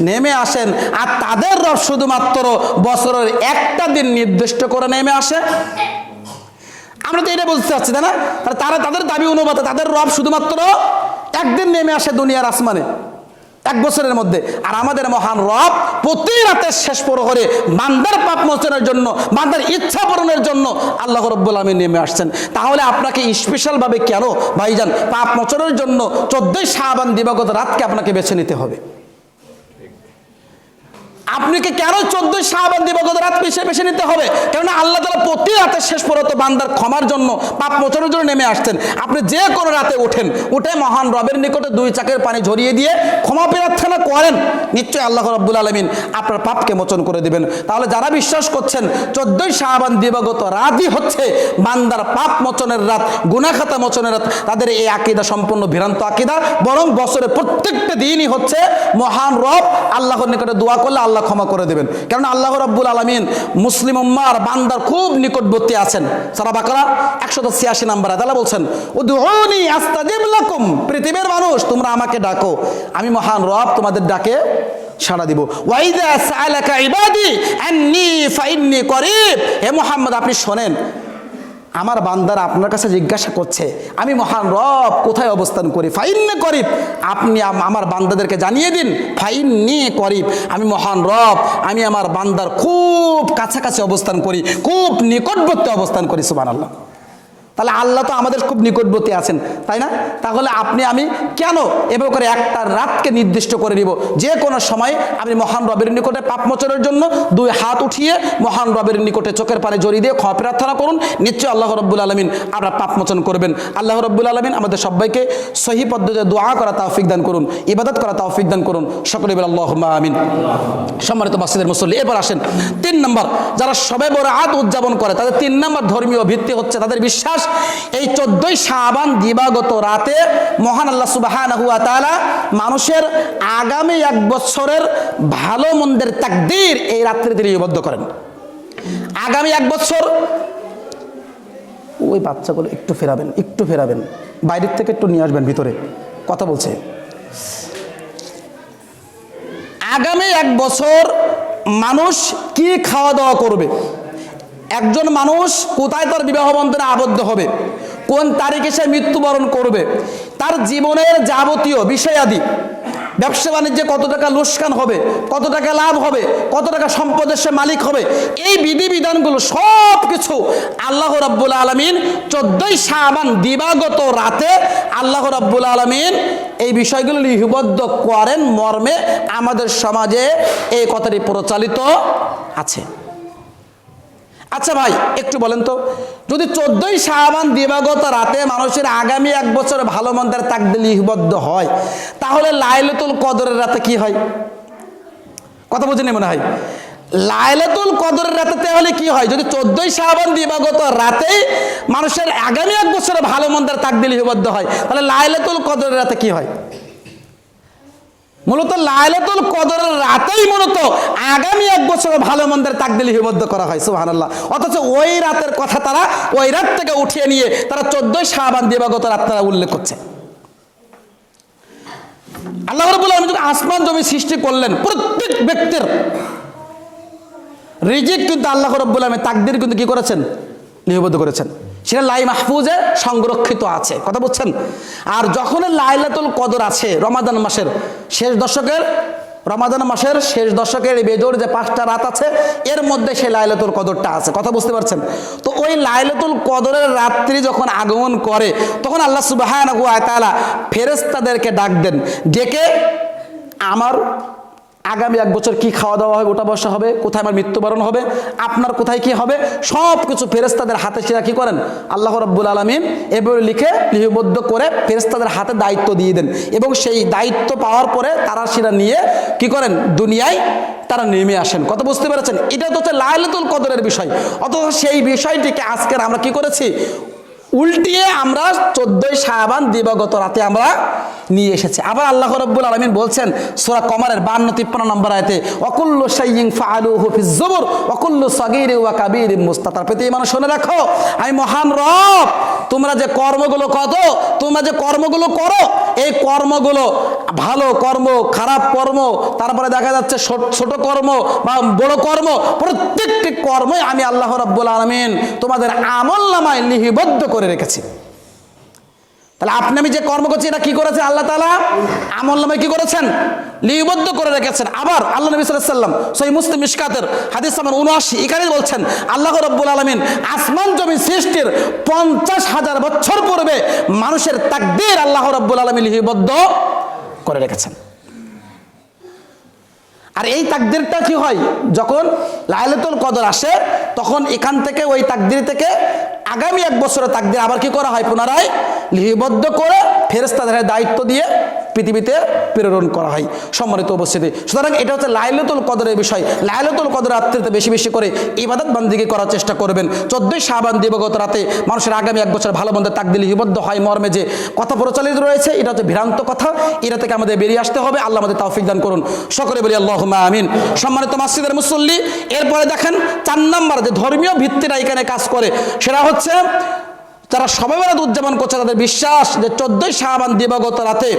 নেমে আসেন, আর তাদের রব শুধুমাত্র বছরের একটা দিন নির্দিষ্ট করে নেমে আসে? আমরা তো এটা বুঝতে পারছি, তাই না? তারা তাদের দাবি অনুপাতে তাদের রব শুধুমাত্র একদিন নেমে আসে দুনিয়ার আসমানে এক বছরের মধ্যে, আর আমাদের মহান রব প্রতি রাতের শেষ প্রহরে বান্দার পাপ মোচনের জন্য, বান্দার ইচ্ছা পূরণের জন্য আল্লাহ রাব্বুল আলামিন নেমে আসছেন। তাহলে আপনাকে স্পেশাল ভাবে কেন ভাইজান পাপ মোচনের জন্য 14 শাবান দিবাগত রাতকে আপনাকে বেছে নিতে হবে? আপনাকে কেন 14 শাবান দিবাগত রাত বেছে নিতে হবে? কেননা আল্লাহ তাআলা প্রতি রাতের শেষ পর্যন্ত বান্দার ক্ষমার জন্য, পাপ মোচনের জন্য নেমে আসছেন। আপনি যে কোনো রাতে উঠে মহান রবের নিকটে 2 চোখের পানি ঝরিয়ে দিয়ে ক্ষমা প্রার্থনা করেন, নিশ্চয়ই আল্লাহ রাব্বুল আলামিন আপনার পাপকে মোচন করে দিবেন। তাহলে যারা বিশ্বাস করছেন 14 শাবান দিবাগত রাতই হচ্ছে বান্দার পাপ মোচনের রাত, গুনাহ খাতা মোচনের রাত, তাদের এই আকীদা সম্পূর্ণ ভ্রান্ত আকীদা। বরং বছরে প্রত্যেকটা দিনই হচ্ছে মহান রব আল্লাহর নিকটে দোয়া করলে আল্লাহ ক্ষমা করে দেবেন। কারণ আল্লাহ রাব্বুল আলামিন মুসলিম উম্মাহর বান্দার খুব নিকটবর্তী আছেন। সূরা বাকারা 186 নম্বর আয়াত আল্লাহ বলছেন, উদউনি আস্তাজিব লাকুম, পৃথিবীর মানুষ তোমরা আমাকে ডাকো, আমি মহান রব তোমাদের ডাকে সাড়া দিব। ওয়াইদা সাআলাকা ইবাদি আন্নী ফাইন্নী করিব, হে মুহাম্মদ আপনি শোনেন, আমার বান্দারা আপনার কাছে জিজ্ঞাসা করছে আমি মহান রব কোথায় অবস্থান করি, ফাইন্নী করিব, আপনি আমার বান্দাদেরকে জানিয়ে দিন, ফাইন্নী করিব, আমি মহান রব, আমি আমার বান্দার খুব কাছাকাছি অবস্থান করি, খুব নিকটবর্তী অবস্থান করি। সুবহানাল্লাহ। তাহলে আল্লাহ তো আমাদের খুব নিকটবর্তী আছেন, তাই না? তাহলে আপনি আমি কেন এভাবে করে একটা রাতকে নির্দিষ্ট করে নিব? যে কোনো সময় আপনি মহান রবের নিকটে পাপ মোচনের জন্য 2 হাত উঠিয়ে মহান রবের নিকটে চোখের পানি জড়িয়ে দিয়ে ক্ষমা প্রার্থনা করুন, নিশ্চয়ই আল্লাহ রাব্বুল আলামিন আপনার পাপ মোচন করবেন। আল্লাহ রাব্বুল আলামিন আমাদের সবাইকে সহি পদ্ধতিতে দোয়া করা তৌফিক দান করুন, ইবাদত করা তৌফিক দান করুন, সকলে বলেন আল্লাহুম্মা আমিন। সম্মানিত মাসজিদের মুসল্লি, এবার আসেন 3 নম্বর, যারা শবে বরাত উদযাপন করে তাদের 3 নম্বর ধর্মীয় ভিত্তি হচ্ছে তাদের বিশ্বাস এই 14 শাবান দিবাগত রাতে মহান আল্লাহ সুবহানাহু ওয়া তাআলা মানুষের আগামী 1 বছরের ভালো মন্দের তাকদীর এই রাত্রিতে লিপিবদ্ধ করেন। আগামী 1 বছর, ওই বাচ্চাগুলো একটু ফেরাবেন, বাইরের থেকে একটু নিয়ে আসবেন, ভিতরে কথা বলছে। আগামী 1 বছর মানুষ কি খাওয়া দাওয়া করবে, একজন মানুষ কোথায় তার বিবাহ বন্ধনে আবদ্ধ হবে, কোন তারিখে সে মৃত্যুবরণ করবে, তার জীবনের যাবতীয় বিষয়াদি, ব্যবসা বাণিজ্যে কত টাকা লোকসান হবে, কত টাকা লাভ হবে, কত টাকা সম্পদের সে মালিক হবে, এই বিধিবিধানগুলো সব কিছু আল্লাহ রাব্বুল আলামিন 14 শাবান দিবাগত রাতে আল্লাহ রাব্বুল আলামিন এই বিষয়গুলো লিপিবদ্ধ করেন মর্মে আমাদের সমাজে এই কথাটি প্রচলিত আছে। আচ্ছা ভাই একটু বলেন তো, যদি 14 শাবান দিবাগত রাতে মানুষের আগামী 1 বছর ভালো মন্দের তাকদীর লিপিবদ্ধ হয়, তাহলে লাইলাতুল কদরের রাতে কি হয়? কথা বুঝেনি মনে হয়? লাইলাতুল কদরের রাতে তাহলে কি হয়? যদি 14 শাবান দিবাগত রাতে মানুষের আগামী 1 বছর ভালো মন্দের তাকদীর লিপিবদ্ধ হয়, তাহলে লাইলাতুল কদরের রাতে কি হয়? মূলত লাইলাতুল কদরের রাতেই মূলত আগামী 1 বছর ভালো মন্দের তাকদীর লিপিবদ্ধ করা হয়। সুবহানাল্লাহ। অথচ ওই রাতের কথা তারা ওই রাত থেকে উঠিয়ে নিয়ে তারা 14 শাবান দিবাগত রাত তারা উল্লেখ করছে। আল্লাহ রাব্বুল আলামিন যখন আসমান জমি সৃষ্টি করলেন, প্রত্যেক ব্যক্তির রিজিক কিন্তু আল্লাহ রাব্বুল আলামিন তাকদীর কিন্তু কি করেছেন? লিপিবদ্ধ করেছেন। সেটা লাই মাহফুজে সংরক্ষিত আছে। কথা বলছেন? আর যখন লাইলাতুল কদর আছে রমাদান মাসের শেষ দশকের বেজোর যে 5টা রাত আছে, এর মধ্যে সেই লাইলাতুল কদরটা আছে। কথা বুঝতে পারছেন? তো ওই লাইলাতুল কদরের রাত্রি যখন আগমন করে তখন আল্লাহ সুবহানাহু ওয়া তাআলা ফেরেশতাদেরকে ডাক দেন, ডেকে আমার আগামী 1 বছর কি খাওয়া দাওয়া হবে, ওটা বসা হবে, কোথায় আমার মৃত্যুবরণ হবে, আপনার কোথায় কি হবে, সব কিছু ফেরেশতাদের হাতে সেটা কি করেন আল্লাহ রাব্বুল আলামিন এভাবে লিখে লিপিবদ্ধ করে ফেরেশতাদের হাতে দায়িত্ব দিয়ে দেন। এবং সেই দায়িত্ব পাওয়ার পরে তারা সেটা নিয়ে কি করেন দুনিয়ায় তারা নেমে আসেন। কথা বুঝতে পেরেছেন? এটা তো হচ্ছে লাইলাতুল কদরের বিষয়। অথচ সেই বিষয়টিকে আজকের আমরা কি করেছি, উল্টিয়ে আমরা 14 শাবান দিবাগত রাতে আমরা নিয়ে এসেছে। আবার আল্লাহ রাব্বুল আলামিন বলছেন সূরা কমারের 52-53 নম্বর আয়াতে, ওয়াকুল্লু শাইইন ফাআলুহু ফিজ জুবুর ওয়াকুল্লু সাগীরিন ওয়া কাবীরিন মুস্তাতার। প্রতি মানুষ শুনে রাখো, আমি মহান রব, তোমরা যে কর্মগুলো করো, এই কর্মগুলো ভালো কর্ম, খারাপ কর্ম, তারপরে দেখা যাচ্ছে ছোট কর্ম বা বড় কর্ম, প্রত্যেকটি কর্মই আমি আল্লাহ রাব্বুল আলামিন তোমাদের আমলনামায় লিপিবদ্ধ করে রেখেছি। তাহলে আপনি আমি যে কর্ম করছি এটা কি করেছে আল্লাহ তাআলা আমলনামায় কি করেছেন? লিপিবদ্ধ করে রেখেছেন। আবার আল্লাহ নবী সাল্লাল্লাহু আলাইহি ওয়াসাল্লাম সহিহ মুসলিম মিশকাতের হাদিস নাম্বার 79 এখানে বলছেন আল্লাহ রাব্বুল আলামিন আসমান জমিন সৃষ্টির 50,000 বছর পূর্বে মানুষের তাকদীর আল্লাহ রাব্বুল আলামিন লিপিবদ্ধ করে রেখেছেন। আর এই তাকদীরটা কি হয়? যখন লাইলাতুল কদর আসে তখন এখান থেকে ওই তাকদীর থেকে আগামী 1 বছরের তাকদীর আবার কি করা হয়? পুনরায় লিপিবদ্ধ করে ফেরেশতাদের দায়িত্ব দিয়ে পৃথিবীতে প্রেরণ করা হয়। সম্মানিত উপস্থিতি, সুতরাং এটা হচ্ছে লাইলাতুল কদরের বিষয়। লাইলাতুল কদর রাত্রিতে বেশি বেশি করে ইবাদত বান্দিগি করার চেষ্টা করবেন। 14 শাবান দিবগত রাতে মানুষের আগামী 1 বছর ভালো মন্দ তাকদীর লিপিবদ্ধ হয় মর্মে যে কথা প্রচলিত রয়েছে, এটা হচ্ছে ভ্রান্ত কথা। এটা থেকে আমাদের বেরিয়ে আসতে হবে। আল্লাহ আমাদের তৌফিক দান করুন, সকলে বলি আল্লাহুম্মা আমিন। সম্মানিত মসজিদের মুসল্লি, এরপরে দেখেন 4 নম্বর যে ধর্মীয় ভিত্তিটা এখানে কাজ করে, সেটা হচ্ছে যারা শবে বরাত উদযাপন করছে তাদের বিশ্বাস যে 14 শাবান দিবগত রাতে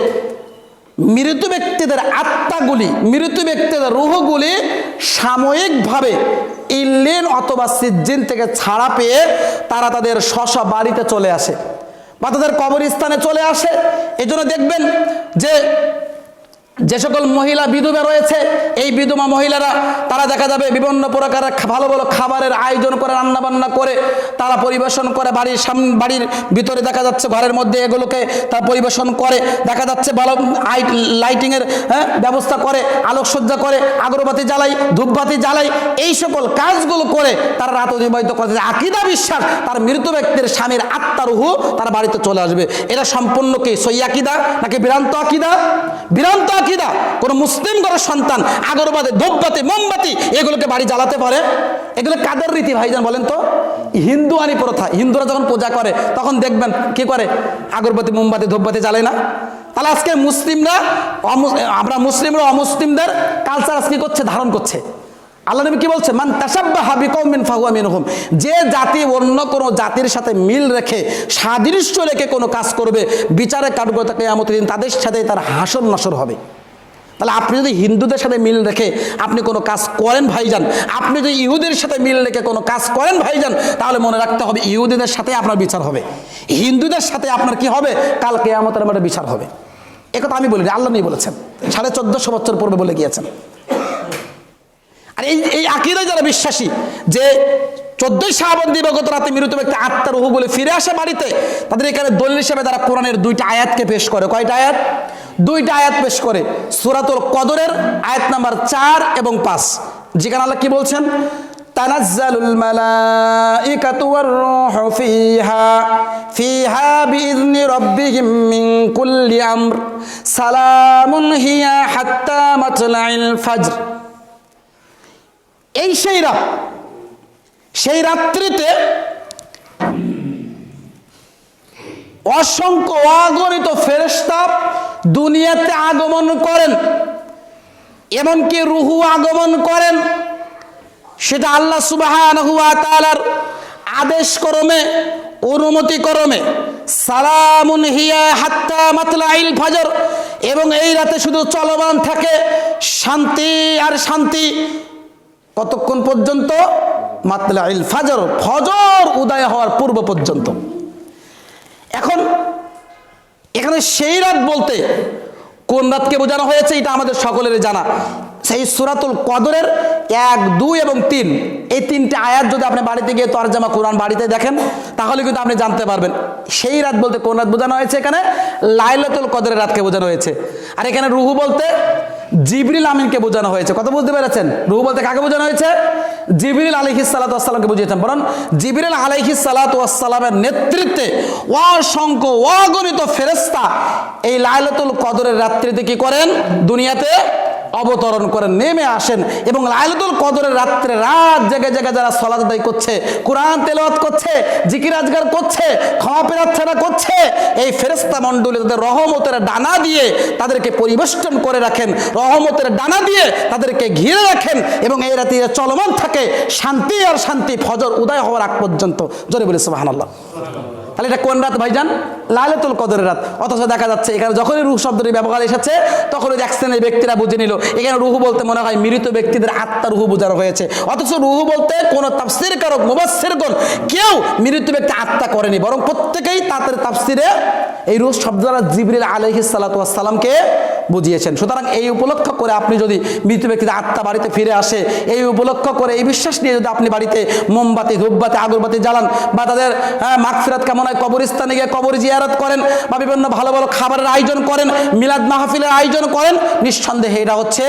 মৃত ব্যক্তিদের আত্মাগুলি, মৃত ব্যক্তিদের রূহগুলি সাময়িকভাবে ইল্লিন অথবা সিজ্জিন থেকে ছাড়া পেয়ে তারা তাদের স্ব বাড়িতে চলে আসে বা তাদের কবরস্থানে চলে আসে। এই জন্য দেখবেন যে সকল মহিলা বিধবা রয়েছে, এই বিধবা মহিলারা তারা দেখা যাবে বিভিন্ন প্রকারের ভালো ভালো খাবারের আয়োজন করে, রান্নাবান্না করে তারা পরিবেশন করে। বাড়ির ভিতরে দেখা যাচ্ছে ঘরের মধ্যে এগুলোকে তারা পরিবেশন করে, দেখা যাচ্ছে ভালো লাইটিংয়ের ব্যবস্থা করে, আলোকসজ্জা করে, আগরবাতি জ্বালাই, ধূপবাতি জ্বালাই, এই সকল কাজগুলো করে তারা রাত অতিবাহিত করে। আকীদা বিশ্বাস তার মৃত ব্যক্তির স্বামীর আত্মার রূহ তার বাড়িতে চলে আসবে। এটা সম্পূর্ণ কি সহি আকীদা নাকি ভ্রান্ত আকীদা? ভ্রান্ত আকীদা। কোন মুসলিম ঘরের সন্তান আগরবাতি, ধূপবাতি, মোমবাতি এগুলোকে বাড়ি জ্বালাতে পারে? এগুলো কাদের রীতি ভাইজান বলেন তো? হিন্দুয়ানি প্রথা। হিন্দুরা যখন পূজা করে তখন দেখবেন কি করে? আগরবাতি, মোমবাতি, ধূপবাতি জ্বালায় না? তাহলে আজকে আমরা মুসলিমরা অমুসলিমদের কালচার আজকে করছে, ধারণ করছে। আল্লাহ নবী কি বলছে? মান তাশাব্বাহা বিকওমিন ফাহুয়া মিনহুম। যে জাতি অন্য কোনো জাতির সাথে মিল রেখে, সাদৃশ্য রেখে কোনো কাজ করবে, বিচারে কাঠগড়াতে কিয়ামতের দিন তাদের সাথে তার হাসর নাসর হবে। তাহলে আপনি যদি হিন্দুদের সাথে মিল রেখে আপনি কোনো কাজ করেন ভাইজান, আপনি যদি ইহুদের সাথে মিল রেখে কোনো কাজ করেন ভাইজান, তাহলে মনে রাখতে হবে ইহুদিদের সাথে আপনার বিচার হবে, হিন্দুদের সাথে আপনার কি হবে? কাল কিয়ামতের মাঠে বিচার হবে। একথা আমি বলি, আল্লাহ নবী বলেছেন, 1450 বছর পূর্বে বলে গিয়েছেন। আর এই আকীদায় যারা বিশ্বাসী যে 14 শাবান দিবগত রাতে মৃত ব্যক্তি আত্মার রূহ বলে ফিরে আসে বাড়িতে, তাদের এখানে দলিল হিসেবে তারা কোরআনের 2টা আয়াতকে পেশ করে। কয়টা আয়াত? 2টা আয়াত পেশ করে। সূরাতুল কদরের আয়াত নাম্বার 4 এবং 5, যেখানে আল্লাহ কি বলছেন? তানাজ্জালুল মালাইকাতু ওয়ার রূহু ফিহা বিইذনি রাব্বিহিম মিন কুল্লি আমর সালামুন হিয়া হাত্তা মাতলাইল ফজর। এই সেই রাত্রিতে অসংখ্য অগণিত ফেরেশতা দুনিয়াতে আগমন করেন, এমনকি রূহু আগমন করেন। সেটা আল্লাহ সুবহানাহু ওয়া তাআলার আদেশ ক্রমে, অনুমতি ক্রমে। সালামুন হিয়া হাত্তা মাতলাইল ফজর, এবং এই রাতে শুধু চলমান থাকে শান্তি আর শান্তি। কতক্ষণ পর্যন্ত? মাতলাইল ফজর, ফজর উদয় হওয়ার পূর্ব পর্যন্ত। এখন এখানে সেই রাত বলতে কোন রাতকে বোঝানো হয়েছে এটা আমাদের সকলেরই জানা। সেই সূরাতুল কদরের 1, 2 এবং 3 এই 3টে আয়াত যদি আপনি বাড়িতে গিয়ে তরজমা কোরআন বাড়িতে দেখেন তাহলে কিন্তু আপনি জানতে পারবেন সেই রাত বলতে কোন রাত বোঝানো হয়েছে। এখানে লাইলাতুল কদরের রাতকে বোঝানো হয়েছে। আর এখানে রূহু বলতে জিবরিল আমিনকে বোঝানো হয়েছে। কত বুঝতে পেরেছেন? রূহু বলতে কাকে বোঝানো হয়েছে? জিবরিল আলাইহিস সালাতু ওয়াস সালামকে বুঝিয়েছেন। বরং জিবরিল আলাইহিস সালাতু ওয়াস সালামের নেতৃত্বে অসংখ্য অগণিত ফেরেশতা এই লাইলাতুল কদরের রাত্রিতে কি করেন? দুনিয়াতে অবতরণ করেন, নেমে আসেন এবং লাইলাতুল কদরের রাত্রে রাত জেগে জেগে যারা সালাত আদায় করছে, কোরআন তেলাওয়াত করছে, জিকির আজগার করছে, ক্ষমা প্রার্থনা করছে, এই ফেরেশতা মণ্ডলী তাদের রহমতের ডানা দিয়ে তাদেরকে পরিবেষ্টন করে রাখেন, রহমতের ডানা দিয়ে তাদেরকে ঘিরে রাখেন এবং এই রাতে চলমান থাকে শান্তি আর শান্তি ফজর উদয় হওয়ার আগ পর্যন্ত। জোরে বলি সুবহানাল্লাহ। তাহলে এটা কোন রাত ভাইজান? লাইলাতুল কদরের রাত। অথচ দেখা যাচ্ছে এখানে যখনই রূহ শব্দটি ব্যবহার এসেছে তখনই এক শ্রেণীর ব্যক্তিরা বুঝে নিল এখানে রূহ বলতে মনে হয় মৃত ব্যক্তিদের আত্মার রূহ বোঝানো হয়েছে। অথচ রূহ বলতে কোনো তাফসীর কারক মুফাসসিরগণ কেউ মৃত ব্যক্তি আত্মা করেনি, বরং প্রত্যেকেই তাদের তাফসীরে এই রূহ শব্দ দ্বারা জিবরিল আলাইহিস সালাতু ওয়াস সালামকে বুঝিয়েছেন। সুতরাং এই উপলক্ষ করে আপনি যদি মৃত ব্যক্তিদের আত্মা বাড়িতে ফিরে আসে, এই উপলক্ষ করে এই বিশ্বাস নিয়ে যদি আপনি বাড়িতে মোমবাতি, ধূপবাতি, আগরবাতি জ্বালান বা তাদের মাগফিরাত কামনায় কবরস্থানে গিয়ে কবর জিয়ারত করেন বা বিভিন্ন ভালো ভালো খাবারের আয়োজন করেন, মিলাদ মাহফিলের আয়োজন করেন, নিঃসন্দেহে এটা হচ্ছে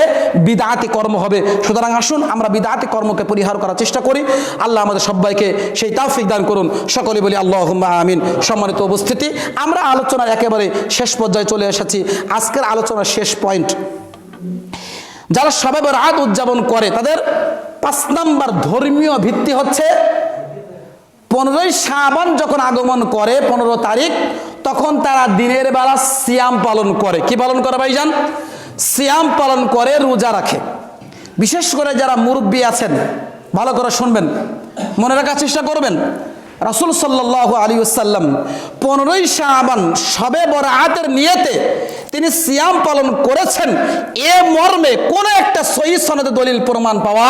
বিদআতি কর্ম হবে। সুতরাং আসুন আমরা বিদআতি কর্মকে পরিহার করার চেষ্টা করি। আল্লাহ আমাদের সবাইকে সেই তৌফিক দান করুন। সকলে বলি আল্লাহুম্মা আমিন। সম্মানিত উপস্থিতি, আমরা আলোচনার একেবারে শেষ পর্যায়ে চলে এসেছি। আজকের আলোচনার শেষ পয়েন্ট, যারা শবে বরাত উদযাপন করে তাদের 5 নম্বর ধর্মীয় ভিত্তি হচ্ছে 15ই শাবান যখন আগমন করে 15 তারিখ, তখন তারা দিনের বেলা সিয়াম পালন করে। কি পালন করে ভাইজান? সিয়াম পালন করে, রোজা রাখে। বিশেষ করে যারা মুরব্বী আছেন ভালো করে শুনবেন, মনে রাখার চেষ্টা করবেন। রাসূল সাল্লাল্লাহু আলাইহি ওয়াসাল্লাম 15ই শাবান শবে বরাতের নিয়তে তিনি সিয়াম পালন করেছেন, এ মর্মে কোনো একটা সহিহ সনদে দলিল প্রমাণ পাওয়া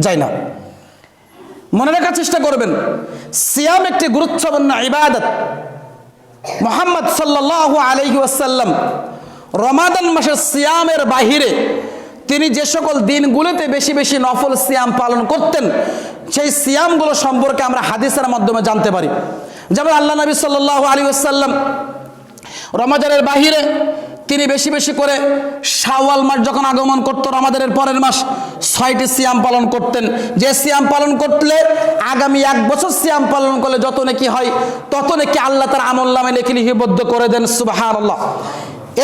যায় না। মনে রাখার চেষ্টা করবেন, সিয়াম একটি গুরুত্বপূর্ণ ইবাদত। মুহাম্মদ সাল্লাল্লাহু আলাইহি ওয়াসাল্লাম রমাদান মাসের সিয়ামের বাহিরে তিনি যে সকল দিনগুলোতে বেশি বেশি নফল সিয়াম পালন করতেন, সেই সিয়ামগুলো সম্পর্কে আমরা হাদিসের মাধ্যমে জানতে পারি। যেমন আল্লাহ নবী সাল্লাল্লাহু আলাইহি ওয়াসাল্লাম রমাদানের বাহিরে তিনি বেশি বেশি করে শাওয়াল মাস যখন আগমন করতো, রমাদানের পরের মাস 6টি সিয়াম পালন করতেন। যে সিয়াম পালন করলে আগামী 1 বছর সিয়াম পালন করলে যত নেকি হয় তত নেকি আল্লাহ তার আমল নামে লিপিবদ্ধ করে দেন। সুবহানাল্লাহ।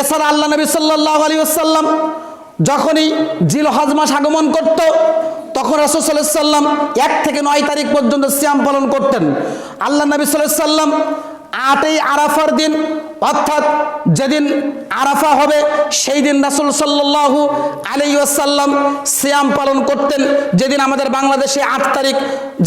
এছাড়া আল্লাহ নবী সাল্লাল্লাহু আলাইহি ওয়াসাল্লাম যখনই জিলহজ মাস আগমন করত তখন রাসূল সাল্লাল্লাহু আলাইহি ওয়াসাল্লাম 1 থেকে 9 তারিখ পর্যন্ত সিয়াম পালন করতেন। আল্লাহ নবী সাল্লাল্লাহু আলাইহি ওয়াসাল্লাম 8ই আরাফার দিন, অর্থাৎ যেদিন আরাফা হবে সেই দিন রাসূল সাল্লাল্লাহু আলাইহি ওয়াসাল্লাম সিয়াম পালন করতেন। যেদিন আমাদের বাংলাদেশে 8 তারিখ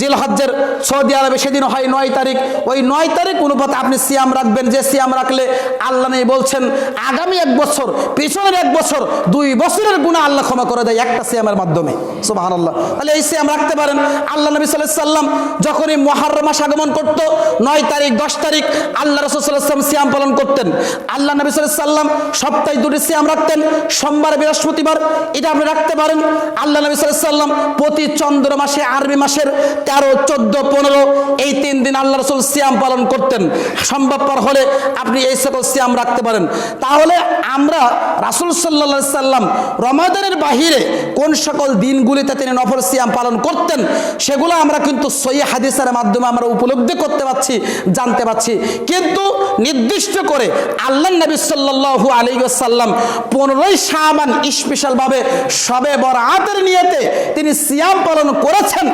জিলহজ্জের, সৌদি আরবে সেদিন হয় 9 তারিখ। ওই 9 তারিখ অনুপাতে আপনি সিয়াম রাখবেন, যে সিয়াম রাখলে আল্লাহ নেই বলছেন আগামী 1 বছর, পিছনের 1 বছর, 2 বছরের গুনাহ আল্লাহ ক্ষমা করে দেয় একটা সিয়ামের মাধ্যমে। সুবহানাল্লাহ। তাহলে এই সিয়াম রাখতে পারেন। আল্লাহ নবী সাল্লাল্লাহু আলাইহি ওয়াসাল্লাম যখনই মুহররম মাস আগমন করত 9 তারিখ, 10 তারিখ আল্লাহ রাসূল সাল্লাল্লাহু আলাইহি ওয়াসাল্লাম সিয়াম পালন করতেন। আল্লাহ নবী সাল্লাল্লাহু আলাইহি ওয়াসাল্লাম সপ্তাহে 2টি সিয়াম রাখতেন, সোমবার, বৃহস্পতিবার। এটা আপনি রাখতে পারেন। আল্লাহ নবী সাল্লাল্লাহু আলাইহি ওয়াসাল্লাম প্রতি চন্দ্র মাসে, আরবি মাসের 13, 14, 15 এই 3 দিন আল্লাহ রাসূল সিয়াম পালন করতেন। সম্ভবপর হলে আপনি এই সকল সিয়াম রাখতে পারেন। তাহলে আমরা রাসূল সাল্লাল্লাহু আলাইহি ওয়াসাল্লাম রমাদানের বাহিরে কোন সকল দিনগুলিতে তিনি নফল সিয়াম পালন করতেন সেগুলো আমরা কিন্তু সহিহ হাদিসের মাধ্যমে আমরা উপলব্ধি করতে পারছি, জানতে পারছি। কিন্তু নির্দিষ্ট করে আল্লাহ নবী সাল্লাল্লাহু আলাইহি ওয়াসাল্লাম 15ই শাবান স্পেশাল ভাবে শবে বরাতের নিয়তে তিনি সিয়াম পালন করেছেন,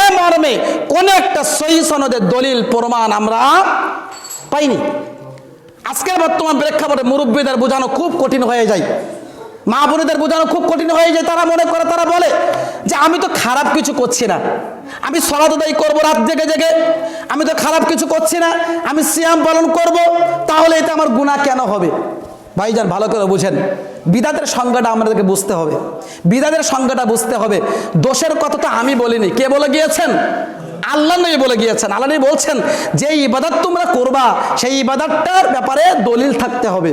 এ মর্মে কোন একটা সহিহ সনদের দলিল প্রমাণ আমরা পাইনি। আজকের বর্তমান প্রেক্ষাপটে মুরব্বীদের বোঝানো খুব কঠিন হয়ে যায়, মা বোনেদের বোঝানো খুব কঠিন হয়ে যায়। তারা মনে করে, তারা বলে যে আমি তো খারাপ কিছু করছি না, আমি সালাত আদায় করব রাত জেগে জেগে, আমি তো খারাপ কিছু করছি না, আমি সিয়াম পালন করব, তাহলে এটা আমার গুনাহ কেন হবে? ভাইজান ভালো করে বুঝেন, বিদআতের সংজ্ঞাটা আমাদেরকে বুঝতে হবে। বিদআতের সংজ্ঞাটা বুঝতে হবে। দোষের কথাটা আমি বলিনি, কে বলে গিয়েছেন? আল্লাহ নবী বলে গিয়েছেন। আল্লাহ নবী বলছেন যে ইবাদত তোমরা করবা সেই ইবাদতটার ব্যাপারে দলিল থাকতে হবে।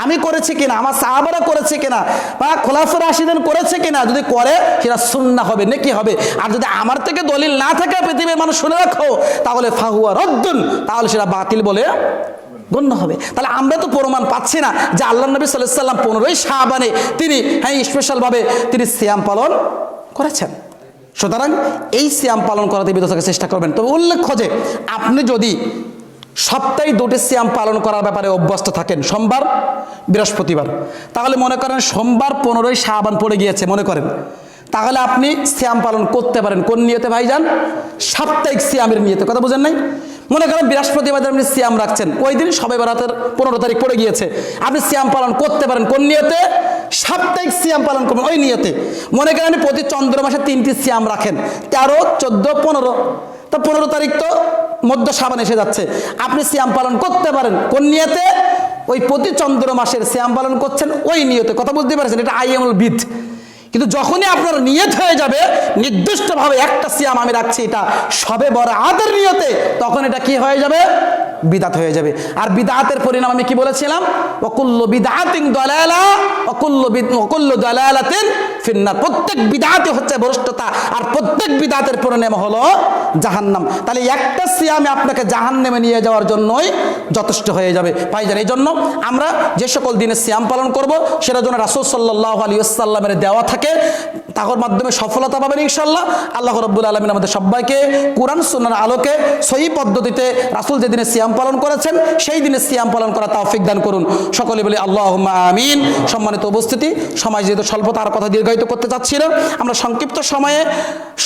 আমি করেছি কিনা, আমার সাহাবারা করেছে কিনা, বা খোলাফায়ে রাশিদিন করেছে কিনা, যদি করে সেটা সুন্নাহ হবে, নেকি হবে। আর যদি আমার থেকে দলিল না থাকে, পৃথিবীর মানুষ শুনে রাখো, তাহলে ফাহুয়া রদ্দুন, তাহলে সেটা বাতিল বলে গণ্য হবে। তাহলে আমরা তো প্রমাণ পাচ্ছি না যে আল্লাহ নবী সাল্লাল্লাহু আলাইহি ওয়াসাল্লাম 15ই শাবানে তিনি স্পেশালভাবে তিনি সিয়াম পালন করেছেন। সুতরাং এই সিয়াম পালন করাতে বিরত থাকার চেষ্টা করবেন। তবে উল্লেখ্য যে আপনি যদি সপ্তাহে 2টি সিয়াম পালন করার ব্যাপারে অভ্যস্ত থাকেন, সোমবার বৃহস্পতিবার। তাহলে মনে করেন সোমবার 15ই শাবান পড়ে গিয়েছে মনে করেন, তাহলে আপনি সিয়াম পালন করতে পারেন কোন নিয়তে ভাইজান? সাপ্তাহিক সিয়ামের নিয়তে। কথা বুঝেন নাই? মনে করেন বৃহস্পতিবার আপনি সিয়াম রাখছেন, ওই দিন শবে বরাতের 15 তারিখ পড়ে গিয়েছে, আপনি সিয়াম পালন করতে পারেন কোন নিয়তে? সাপ্তাহিক সিয়াম পালন করবেন ওই নিয়তে। মনে করেন আপনি প্রতি চন্দ্র মাসে 3টি সিয়াম রাখেন, 13, 14, 15, তো 15 তারিখ তো মধ্য শাবান এসে যাচ্ছে, আপনি সিয়াম পালন করতে পারেন কোন নিয়তে? ওই প্রতি চন্দ্র মাসের সিয়াম পালন করছেন ওই নিয়তে। কথা বুঝতে পারছেন? এটা আইয়ামুল বিদ। কিন্তু যখনই আপনার নিয়ত হয়ে যাবে নির্দিষ্টভাবে একটা সিয়াম আমি রাখছি এটা শবে বরাতের নিয়তে, তখন এটা কি হয়ে যাবে? বিদাত হয়ে যাবে। আর বিদাতের পরিণাম আমি কি বলেছিলাম? ওয়াকুল্লু বিদআতিন দালালা ওয়াকুল্লু দালালাতিন ফিন্নার। প্রত্যেক বিদআতই হচ্ছে ভ্রষ্টতা, আর প্রত্যেক বিদআতের পরিণাম হলো জাহান্নাম। তাহলে একটা সিয়ামে আপনাকে জাহান্নামে নিয়ে যাওয়ার জন্যই যথেষ্ট হয়ে যাবে ভাইজান। এই জন্য আমরা যে সকল দিনে সিয়াম পালন করব সেটার জন্য রাসূল সাল্লাল্লাহু আলাইহি ওয়াসাল্লামের দেওয়া থাকে, তার মাধ্যমে সফলতা পাবেন ইনশাআল্লাহ। আল্লাহ রাব্বুল আলামিন আমাদের সবাইকে কোরআন সুন্নাহর আলোকে সহি পদ্ধতিতে রাসূল যে দিনে সিয়াম পালন করেছেন সেই দিনে সিয়াম পালন করা তৌফিক দান করুন। সকলে বলি আল্লাহুম্মা আমিন। সম্মানিত উপস্থিতি, সময় যেহেতু স্বল্পতা, আর কথা দীর্ঘায়িত করতে চাচ্ছি না, আমরা সংক্ষিপ্ত সময়ে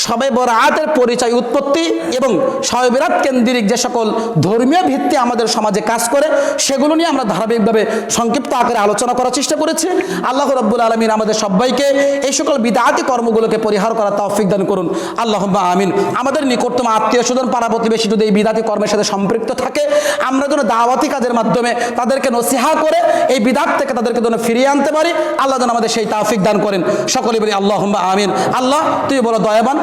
শবে বরাতের পরিচয়, উৎপত্তি এবং শবে বরাত কেন্দ্রিক যে সকল ধর্মীয় ভিত্তি আমাদের সমাজে কাজ করে সেগুলো নিয়ে আমরা ধারাবাহিকভাবে সংক্ষিপ্ত আকারে আলোচনা করার চেষ্টা করেছি। আল্লাহ রাব্বুল আলামিন আমাদের সবাইকে এই সকল বিদআতি কর্মগুলোকে পরিহার করার তৌফিক দান করুন। আল্লাহুম্মা আমিন। আমাদের নিকটতম আত্মীয় স্বজন, পাড়া প্রতিবেশী যদি এই বিদআতি কর্মের সাথে সম্পৃক্ত থাকে, আমরা যেন দাওয়াতি কাজের মাধ্যমে তাদেরকে নসিহা করে এই বিদআত থেকে তাদেরকে যেন ফিরিয়ে আনতে পারি। আল্লাহ যেন আমাদের সেই তৌফিক দান করেন। সকলে বলি আল্লাহুম্মা আমিন। আল্লাহ তুই বড় দয়াবান,